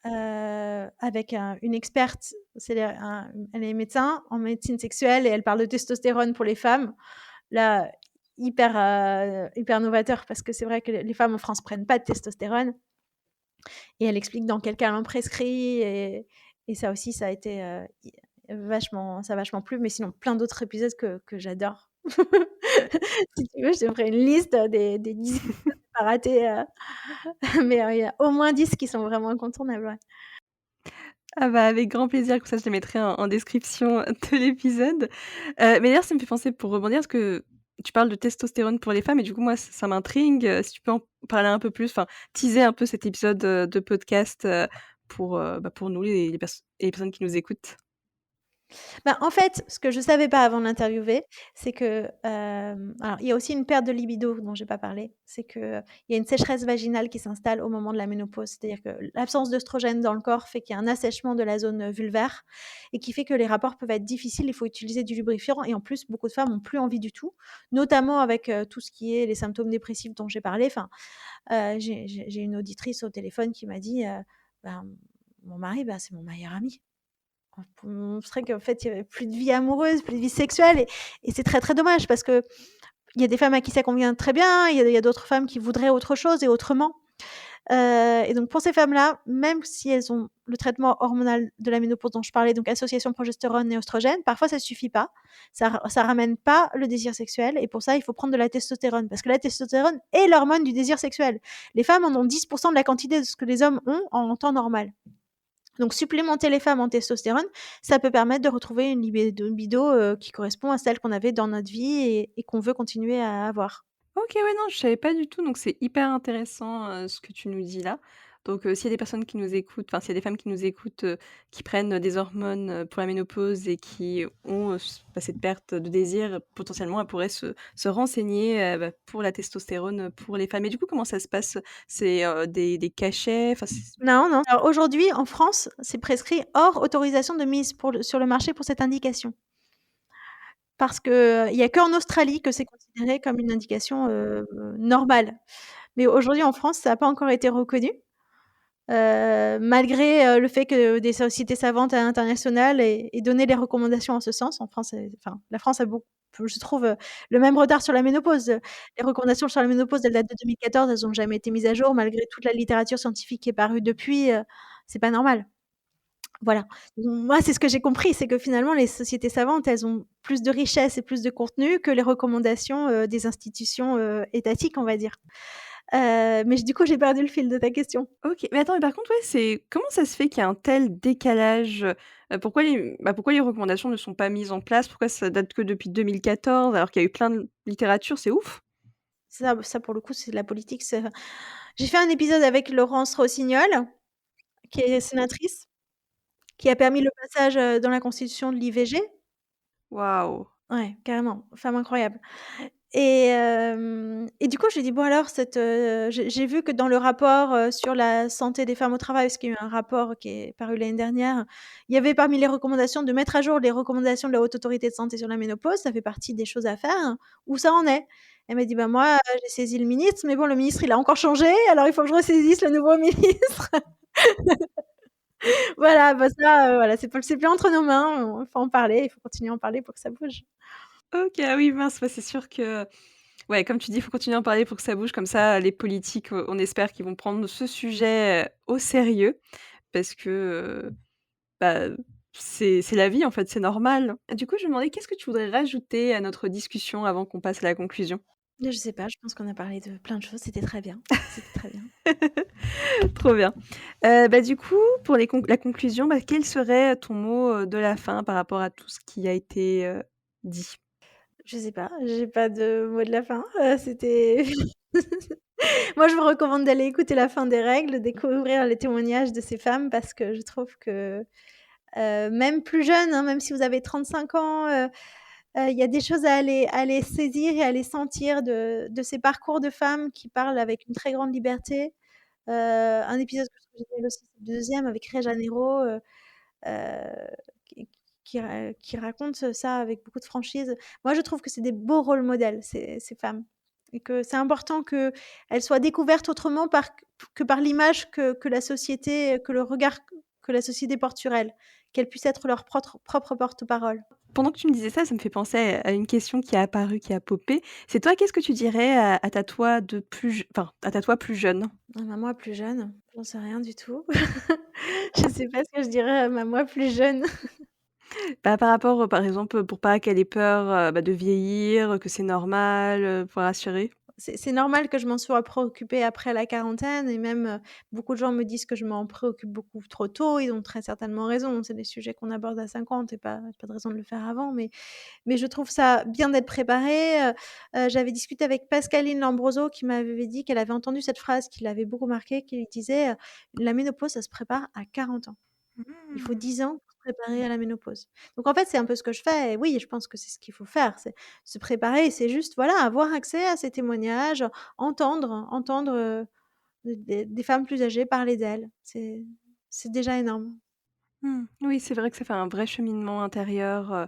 Speaker 2: avec une experte, elle est médecin en médecine sexuelle et elle parle de testostérone pour les femmes. Là, hyper novateur parce que c'est vrai que les femmes en France prennent pas de testostérone et elle explique dans quel cas elle en prescrit et ça aussi ça a été, ça a vachement plu, mais sinon plein d'autres épisodes que j'adore. Si tu veux, je te ferai une liste, des 10 épisodes à pas rater, mais il y a au moins 10 qui sont vraiment incontournables, ouais.
Speaker 1: Ah bah, avec grand plaisir, comme ça je les mettrai en description de l'épisode. Mais d'ailleurs ça me fait penser pour rebondir, parce que tu parles de testostérone pour les femmes et du coup moi ça m'intrigue, si tu peux en parler un peu plus, enfin teaser un peu cet épisode, de podcast, pour nous les personnes qui nous écoutent.
Speaker 2: Bah, en fait, ce que je savais pas avant de l'interviewer, c'est que, alors il y a aussi une perte de libido dont j'ai pas parlé. C'est qu'il y a une sécheresse vaginale qui s'installe au moment de la ménopause. C'est-à-dire que l'absence d'œstrogène dans le corps fait qu'il y a un assèchement de la zone, vulvaire et qui fait que les rapports peuvent être difficiles. Il faut utiliser du lubrifiant et en plus, beaucoup de femmes ont plus envie du tout, notamment avec, tout ce qui est les symptômes dépressifs dont j'ai parlé. Enfin, j'ai une auditrice au téléphone qui m'a dit, ben, mon mari, ben, c'est mon meilleur ami. Pour montrer qu'en fait, il y avait plus de vie amoureuse, plus de vie sexuelle et c'est très, très dommage parce qu'il y a des femmes à qui ça convient très bien, il y a d'autres femmes qui voudraient autre chose et autrement. Et donc pour ces femmes-là, même si elles ont le traitement hormonal de la ménopause dont je parlais, donc association progestérone et oestrogène, parfois ça suffit pas. Ça ramène pas le désir sexuel et pour ça, il faut prendre de la testostérone parce que la testostérone est l'hormone du désir sexuel. Les femmes en ont 10 de la quantité de ce que les hommes ont en temps normal. Donc supplémenter les femmes en testostérone, ça peut permettre de retrouver une libido, qui correspond à celle qu'on avait dans notre vie et qu'on veut continuer à avoir.
Speaker 1: OK, ouais, non, je savais pas du tout, donc c'est hyper intéressant, ce que tu nous dis là. Donc, s'il y a des personnes qui nous écoutent, enfin, s'il y a des femmes qui nous écoutent, qui prennent, des hormones, pour la ménopause et qui ont, cette perte de désir, potentiellement, elles pourraient se renseigner, pour la testostérone, pour les femmes. Et du coup, comment ça se passe? C'est, des cachets? Enfin, c'est
Speaker 2: Non, non. Alors aujourd'hui, en France, c'est prescrit hors autorisation de mise sur le marché pour cette indication. Parce qu'il y a qu'en Australie que c'est considéré comme une indication, normale. Mais aujourd'hui en France, ça a pas encore été reconnu. Malgré, le fait que des sociétés savantes à l'international aient donné les recommandations en ce sens. En France, enfin, la France a beaucoup, je trouve, le même retard sur la ménopause. Les recommandations sur la ménopause, elles datent de 2014, elles ont jamais été mises à jour malgré toute la littérature scientifique qui est parue depuis, c'est pas normal. Voilà. Moi, c'est ce que j'ai compris, c'est que finalement les sociétés savantes, elles ont plus de richesse et plus de contenu que les recommandations, des institutions, étatiques, on va dire. Mais du coup, j'ai perdu le fil de ta question.
Speaker 1: OK. Mais attends, mais par contre, ouais, c'est comment ça se fait qu'il y a un tel décalage? Pourquoi les recommandations ne sont pas mises en place? Pourquoi ça date que depuis 2014 alors qu'il y a eu plein de littérature? C'est ouf!
Speaker 2: Ça pour le coup, c'est de la politique, j'ai fait un épisode avec Laurence Rossignol, qui est sénatrice, qui a permis le passage, dans la constitution de l'IVG.
Speaker 1: Waouh!
Speaker 2: Ouais, carrément, femme incroyable et du coup, je lui ai dit: «Bon alors j'ai vu que dans le rapport, sur la santé des femmes au travail», parce qu'il y a eu un rapport qui est paru l'année dernière, il y avait parmi les recommandations de mettre à jour les recommandations de la Haute Autorité de santé sur la ménopause, ça fait partie des choses à faire. Où ça en est? Elle m'a dit: «Bah moi, j'ai saisi le ministre, mais bon le ministre il a encore changé, alors il faut que je ressaisisse le nouveau ministre». Voilà, bah ça, voilà, c'est plus entre nos mains, il faut en parler, il faut continuer à en parler pour que ça bouge.
Speaker 1: OK, ah oui, mince, ouais, c'est sûr que ouais, comme tu dis, il faut continuer à en parler pour que ça bouge comme ça, les politiques, on espère qu'ils vont prendre ce sujet, au sérieux parce que, bah, c'est la vie, en fait, c'est normal. Du coup, je me demandais qu'est-ce que tu voudrais rajouter à notre discussion avant qu'on passe à la conclusion?
Speaker 2: Je sais pas, je pense qu'on a parlé de plein de choses, c'était très bien, c'était très bien.
Speaker 1: Trop bien. Du coup, pour la conclusion, quel serait ton mot, de la fin par rapport à tout ce qui a été, dit?
Speaker 2: Je sais pas, j'ai pas de mot de la fin, c'était moi je vous recommande d'aller écouter La fin des règles, découvrir les témoignages de ces femmes parce que je trouve que, même plus jeunes, hein, même si vous avez 35 ans, il y a des choses à aller saisir et à aller sentir de ces parcours de femmes qui parlent avec une très grande liberté. Un épisode que je trouve génial aussi, c'est le 2e avec Réjeanne Hérault, heu, qui qui raconte ça avec beaucoup de franchise. Moi, je trouve que c'est des beaux rôles modèles, ces femmes et que c'est important qu'elles soient découvertes autrement que par l'image que la société que le regard que la société porte sur elles, qu'elles puissent être leur propre porte-parole.
Speaker 1: Pendant que tu me disais ça, ça me fait penser à une question qui est apparue, qui a popé. C'est toi, qu'est-ce que tu dirais à ta toi de plus j enfin, à ta toi plus jeune?
Speaker 2: Ah bah, moi, plus jeune, j'en sais rien du tout. Je sais pas ce que je dirais à ma moi plus jeune.
Speaker 1: Bah, par rapport, par exemple, pour pas qu'elle ait peur, bah, de vieillir, que c'est normal, pour rassurer?
Speaker 2: C'est normal que je m'en sois préoccupée après la quarantaine et même, beaucoup de gens me disent que je m'en préoccupe beaucoup trop tôt. Ils ont très certainement raison. C'est des sujets qu'on aborde à 50 et pas de raison de le faire avant, mais je trouve ça bien d'être préparé, j'avais discuté avec Pascaline Lambroso qui m'avait dit qu'elle avait entendu cette phrase qui l'avait beaucoup marquée, qui lui disait, «La ménopause, ça se prépare à 40 ans». Il faut
Speaker 1: Mmh.
Speaker 2: 10 ans pour se préparer à la ménopause. Donc en fait, c'est un peu ce que je fais et oui, je pense que c'est ce qu'il faut faire, c'est se préparer, c'est juste, voilà, avoir accès à ces témoignages, entendre, des femmes plus âgées parler d'elles. C'est déjà énorme.
Speaker 1: Mmh. Oui, c'est vrai que ça fait un vrai cheminement intérieur,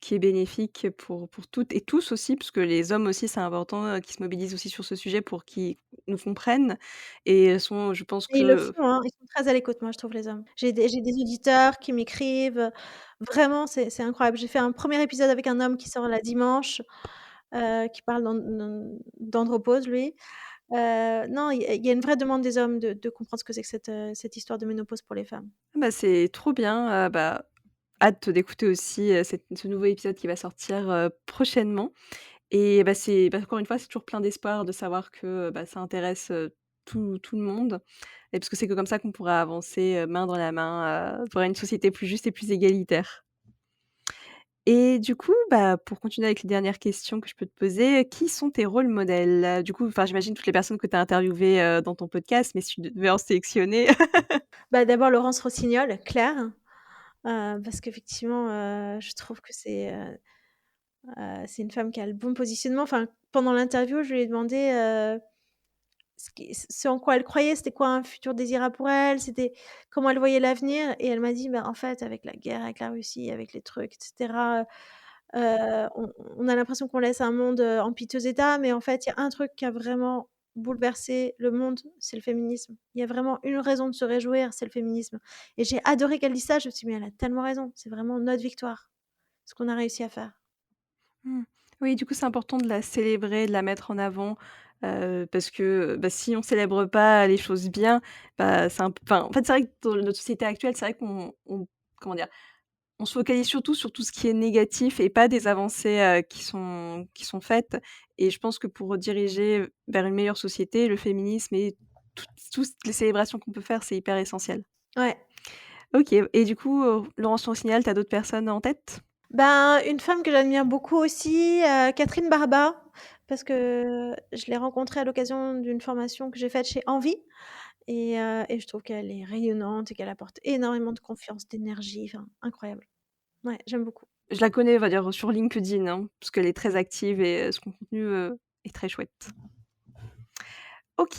Speaker 1: qui est bénéfique pour toutes et tous aussi, parce que les hommes aussi, c'est important, qu'ils se mobilisent aussi sur ce sujet pour qu'ils nous comprennent et sont je pense
Speaker 2: Et ils le
Speaker 1: que
Speaker 2: font, hein, ils sont très à l'écoute, moi, je trouve, les hommes. J'ai des auditeurs qui m'écrivent, vraiment, c'est incroyable. J'ai fait un premier épisode avec un homme qui sort là dimanche, qui parle d'andropause, lui. Non, il y a une vraie demande des hommes de comprendre ce que c'est que cette histoire de ménopause pour les femmes.
Speaker 1: bah, c'est trop bien, bah, hâte d'écouter aussi, ce nouveau épisode qui va sortir, prochainement et bah, encore une fois, c'est toujours plein d'espoir de savoir que, bah, ça intéresse, tout le monde et parce que c'est que comme ça qu'on pourra avancer, main dans la main, pour une société plus juste et plus égalitaire. Et du coup, bah, pour continuer avec les dernières questions que je peux te poser, qui sont tes rôles modèles? Du coup, enfin, j'imagine toutes les personnes que tu as interviewées, dans ton podcast, mais si tu devais en sélectionner?
Speaker 2: Bah, d'abord Laurence Rossignol, Claire, parce qu'effectivement, je trouve que c'est une femme qui a le bon positionnement. Enfin, pendant l'interview, je lui ai demandé, ce en quoi elle croyait, c'était quoi un futur désirable pour elle, c'était comment elle voyait l'avenir et elle m'a dit: «Bah, en fait, avec la guerre, avec la Russie, avec les trucs et cetera, on a l'impression qu'on laisse un monde, en piteux état, mais en fait, il y a un truc qui a vraiment bouleversé le monde, c'est le féminisme. Il y a vraiment une raison de se réjouir, c'est le féminisme» et j'ai adoré qu'elle dise ça, je me suis dit: «Mais elle a tellement raison, c'est vraiment notre victoire, ce qu'on a réussi à faire».
Speaker 1: Mmh. Oui, du coup, c'est important de la célébrer, de la mettre en avant, parce que, bah, si on célèbre pas les choses bien, bah, c'est un p enfin, en fait, c'est vrai que dans notre société actuelle, c'est vrai qu'on comment dire? On se focalise surtout sur tout ce qui est négatif et pas des avancées, qui sont faites et je pense que pour rediriger vers une meilleure société, le féminisme et toutes les célébrations qu'on peut faire, c'est hyper essentiel.
Speaker 2: Ouais.
Speaker 1: OK et du coup, Laurence Rossignol, tu as d'autres personnes en tête?
Speaker 2: Ben, une femme que j'admire beaucoup aussi, Catherine Barba, parce que je l'ai rencontrée à l'occasion d'une formation que j'ai faite chez Envie et je trouve qu'elle est rayonnante et qu'elle apporte énormément de confiance, d'énergie, enfin incroyable. Ouais, j'aime beaucoup.
Speaker 1: Je la connais, on va dire, sur LinkedIn, hein, parce qu'elle est très active et son contenu, est très chouette. OK,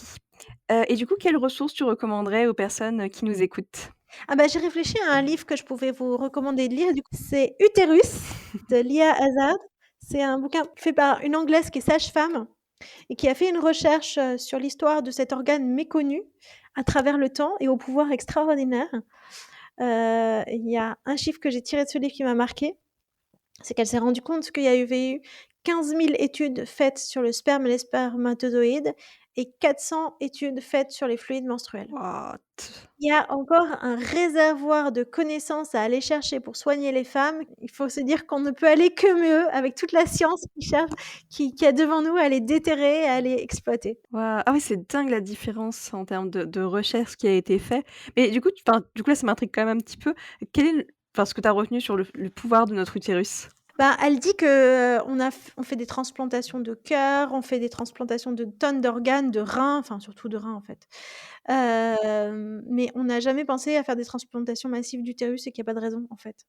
Speaker 1: et du coup, quelles ressources tu recommanderais aux personnes, qui nous écoutent?
Speaker 2: Ah bah, j'ai réfléchi à un livre que je pouvais vous recommander de lire du coup, c'est Utérus de Lia Hazard. C'est un bouquin fait par une Anglaise qui est sage-femme et qui a fait une recherche, sur l'histoire de cet organe méconnu à travers le temps et au pouvoir extraordinaire. Il y a un chiffre que j'ai tiré de ce livre qui m'a marquée, c'est qu'elle s'est rendue compte qu'il y avait eu 15 000 études faites sur le sperme et les spermatozoïdes et 400 études faites sur les fluides menstruels.
Speaker 1: What?
Speaker 2: Il y a encore un réservoir de connaissances à aller chercher pour soigner les femmes. Il faut se dire qu'on ne peut aller que mieux avec toute la science qui est devant nous, à les déterrer, à aller exploiter.
Speaker 1: Waouh! Ah oui, c'est dingue la différence en termes de recherche qui a été fait. Mais du coup, du coup, là, ça m'intrigue quand même un petit peu. Quel est ce que tu as retenu sur le pouvoir de notre utérus?
Speaker 2: Bah, elle dit que, on fait des transplantations de cœur, on fait des transplantations de tonnes d'organes, de reins, enfin surtout de reins en fait. Mais on n'a jamais pensé à faire des transplantations massives d'utérus et qu'il y a pas de raison en fait.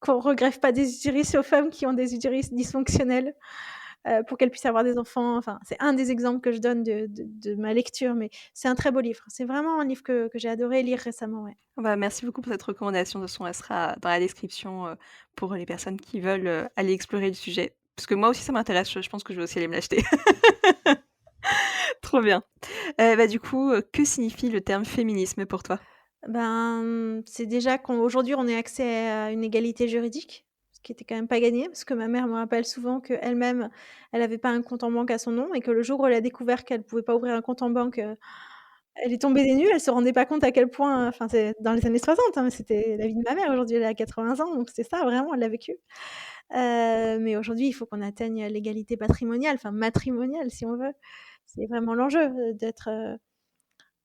Speaker 2: Qu'on regreffe pas des utérus aux femmes qui ont des utérus dysfonctionnels, pour qu'elles puissent avoir des enfants. Enfin, c'est un des exemples que je donne de ma lecture, mais c'est un très beau livre. C'est vraiment un livre que j'ai adoré lire récemment, ouais.
Speaker 1: Bah, merci beaucoup pour cette recommandation. De toute façon, elle sera dans la description, pour les personnes qui veulent, aller explorer le sujet. Parce que moi aussi ça m'intéresse, je pense que je vais aussi aller me l'acheter. Trop bien. Bah, du coup, que signifie le terme féminisme pour toi?
Speaker 2: Ben, c'est déjà qu'aujourd'hui, on ait accès à une égalité juridique, ce qui était quand même pas gagné, parce que ma mère me rappelle souvent qu'elle-même, elle avait pas un compte en banque à son nom et que le jour où elle a découvert qu'elle pouvait pas ouvrir un compte en banque, Elle est tombée des nues, elle se rendait pas compte à quel point, enfin, c'est dans les années 60, hein, c'était la vie de ma mère. Aujourd'hui, elle a 80 ans, donc c'est ça vraiment, elle l'a vécu. Mais aujourd'hui, il faut qu'on atteigne l'égalité patrimoniale, enfin matrimoniale si on veut. C'est vraiment l'enjeu, d'être,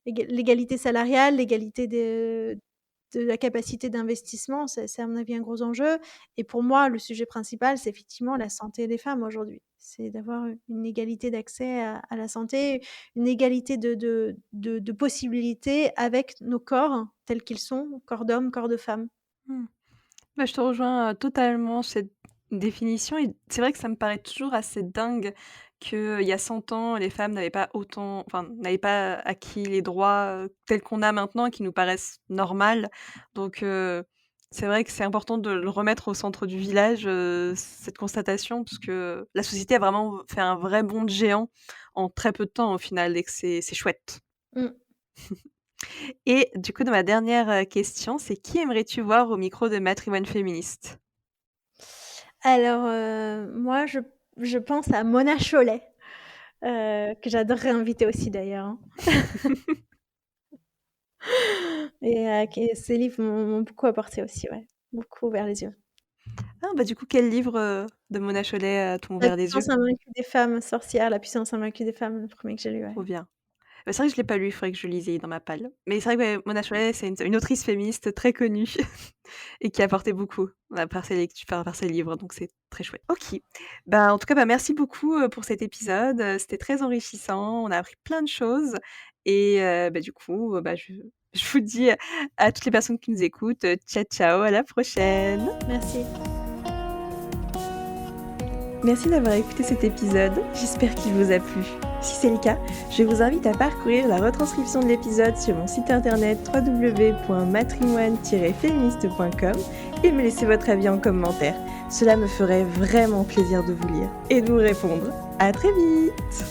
Speaker 2: l'égalité salariale, l'égalité de la capacité d'investissement, c'est à mon avis un gros enjeu et pour moi, le sujet principal, c'est effectivement la santé des femmes aujourd'hui. C'est d'avoir une égalité d'accès à la santé, une égalité de possibilités avec nos corps tels qu'ils sont, corps d'homme, corps de femme.
Speaker 1: Mmh. Bah, je te rejoins, totalement cette définition et c'est vrai que ça me paraît toujours assez dingue qu'il y a 100 ans, les femmes n'avaient pas autant enfin, n'avaient pas acquis les droits, tels qu'on a maintenant et qui nous paraissent normales. Donc c'est vrai que c'est important de le remettre au centre du village, cette constatation, parce que la société a vraiment fait un vrai bond de géant en très peu de temps au final et que c'est chouette.
Speaker 2: Mmh.
Speaker 1: Et du coup, dans ma dernière, question, c'est qui aimerais-tu voir au micro de Matrimoine féministe?
Speaker 2: Alors, moi je pense à Mona Chollet, que j'adorerais inviter aussi d'ailleurs, hein. Et qui ses livres m'ont beaucoup apporté aussi, ouais, beaucoup ouvert les yeux.
Speaker 1: Ah bah, du coup, quel livre, de Mona Chollet, t'ont
Speaker 2: La
Speaker 1: ouvert les yeux?
Speaker 2: puissance invaincue des femmes, Sorcières, la puissance invaincue des femmes, le premier que j'ai lu, ouais.
Speaker 1: Trop bien. Bah, c'est vrai que je l'ai pas lu, il faudrait que je lise, il est dans ma palle. Mais c'est vrai que, ouais, Mona Chollet, c'est une autrice féministe très connue et qui a apporté beaucoup, bah, par ses lectures, par ses livres, donc c'est très chouette. OK. Bah, en tout cas, bah, merci beaucoup, pour cet épisode, c'était très enrichissant, on a appris plein de choses et bah, du coup, bah, je vous dis à toutes les personnes qui nous écoutent, ciao, ciao, à la prochaine.
Speaker 2: Merci.
Speaker 1: Merci d'avoir écouté cet épisode, j'espère qu'il vous a plu. Si c'est le cas, je vous invite à parcourir la retranscription de l'épisode sur mon site internet www.matrimoine-féministe.com et me laisser votre avis en commentaire. Cela me ferait vraiment plaisir de vous lire et de vous répondre. À très vite!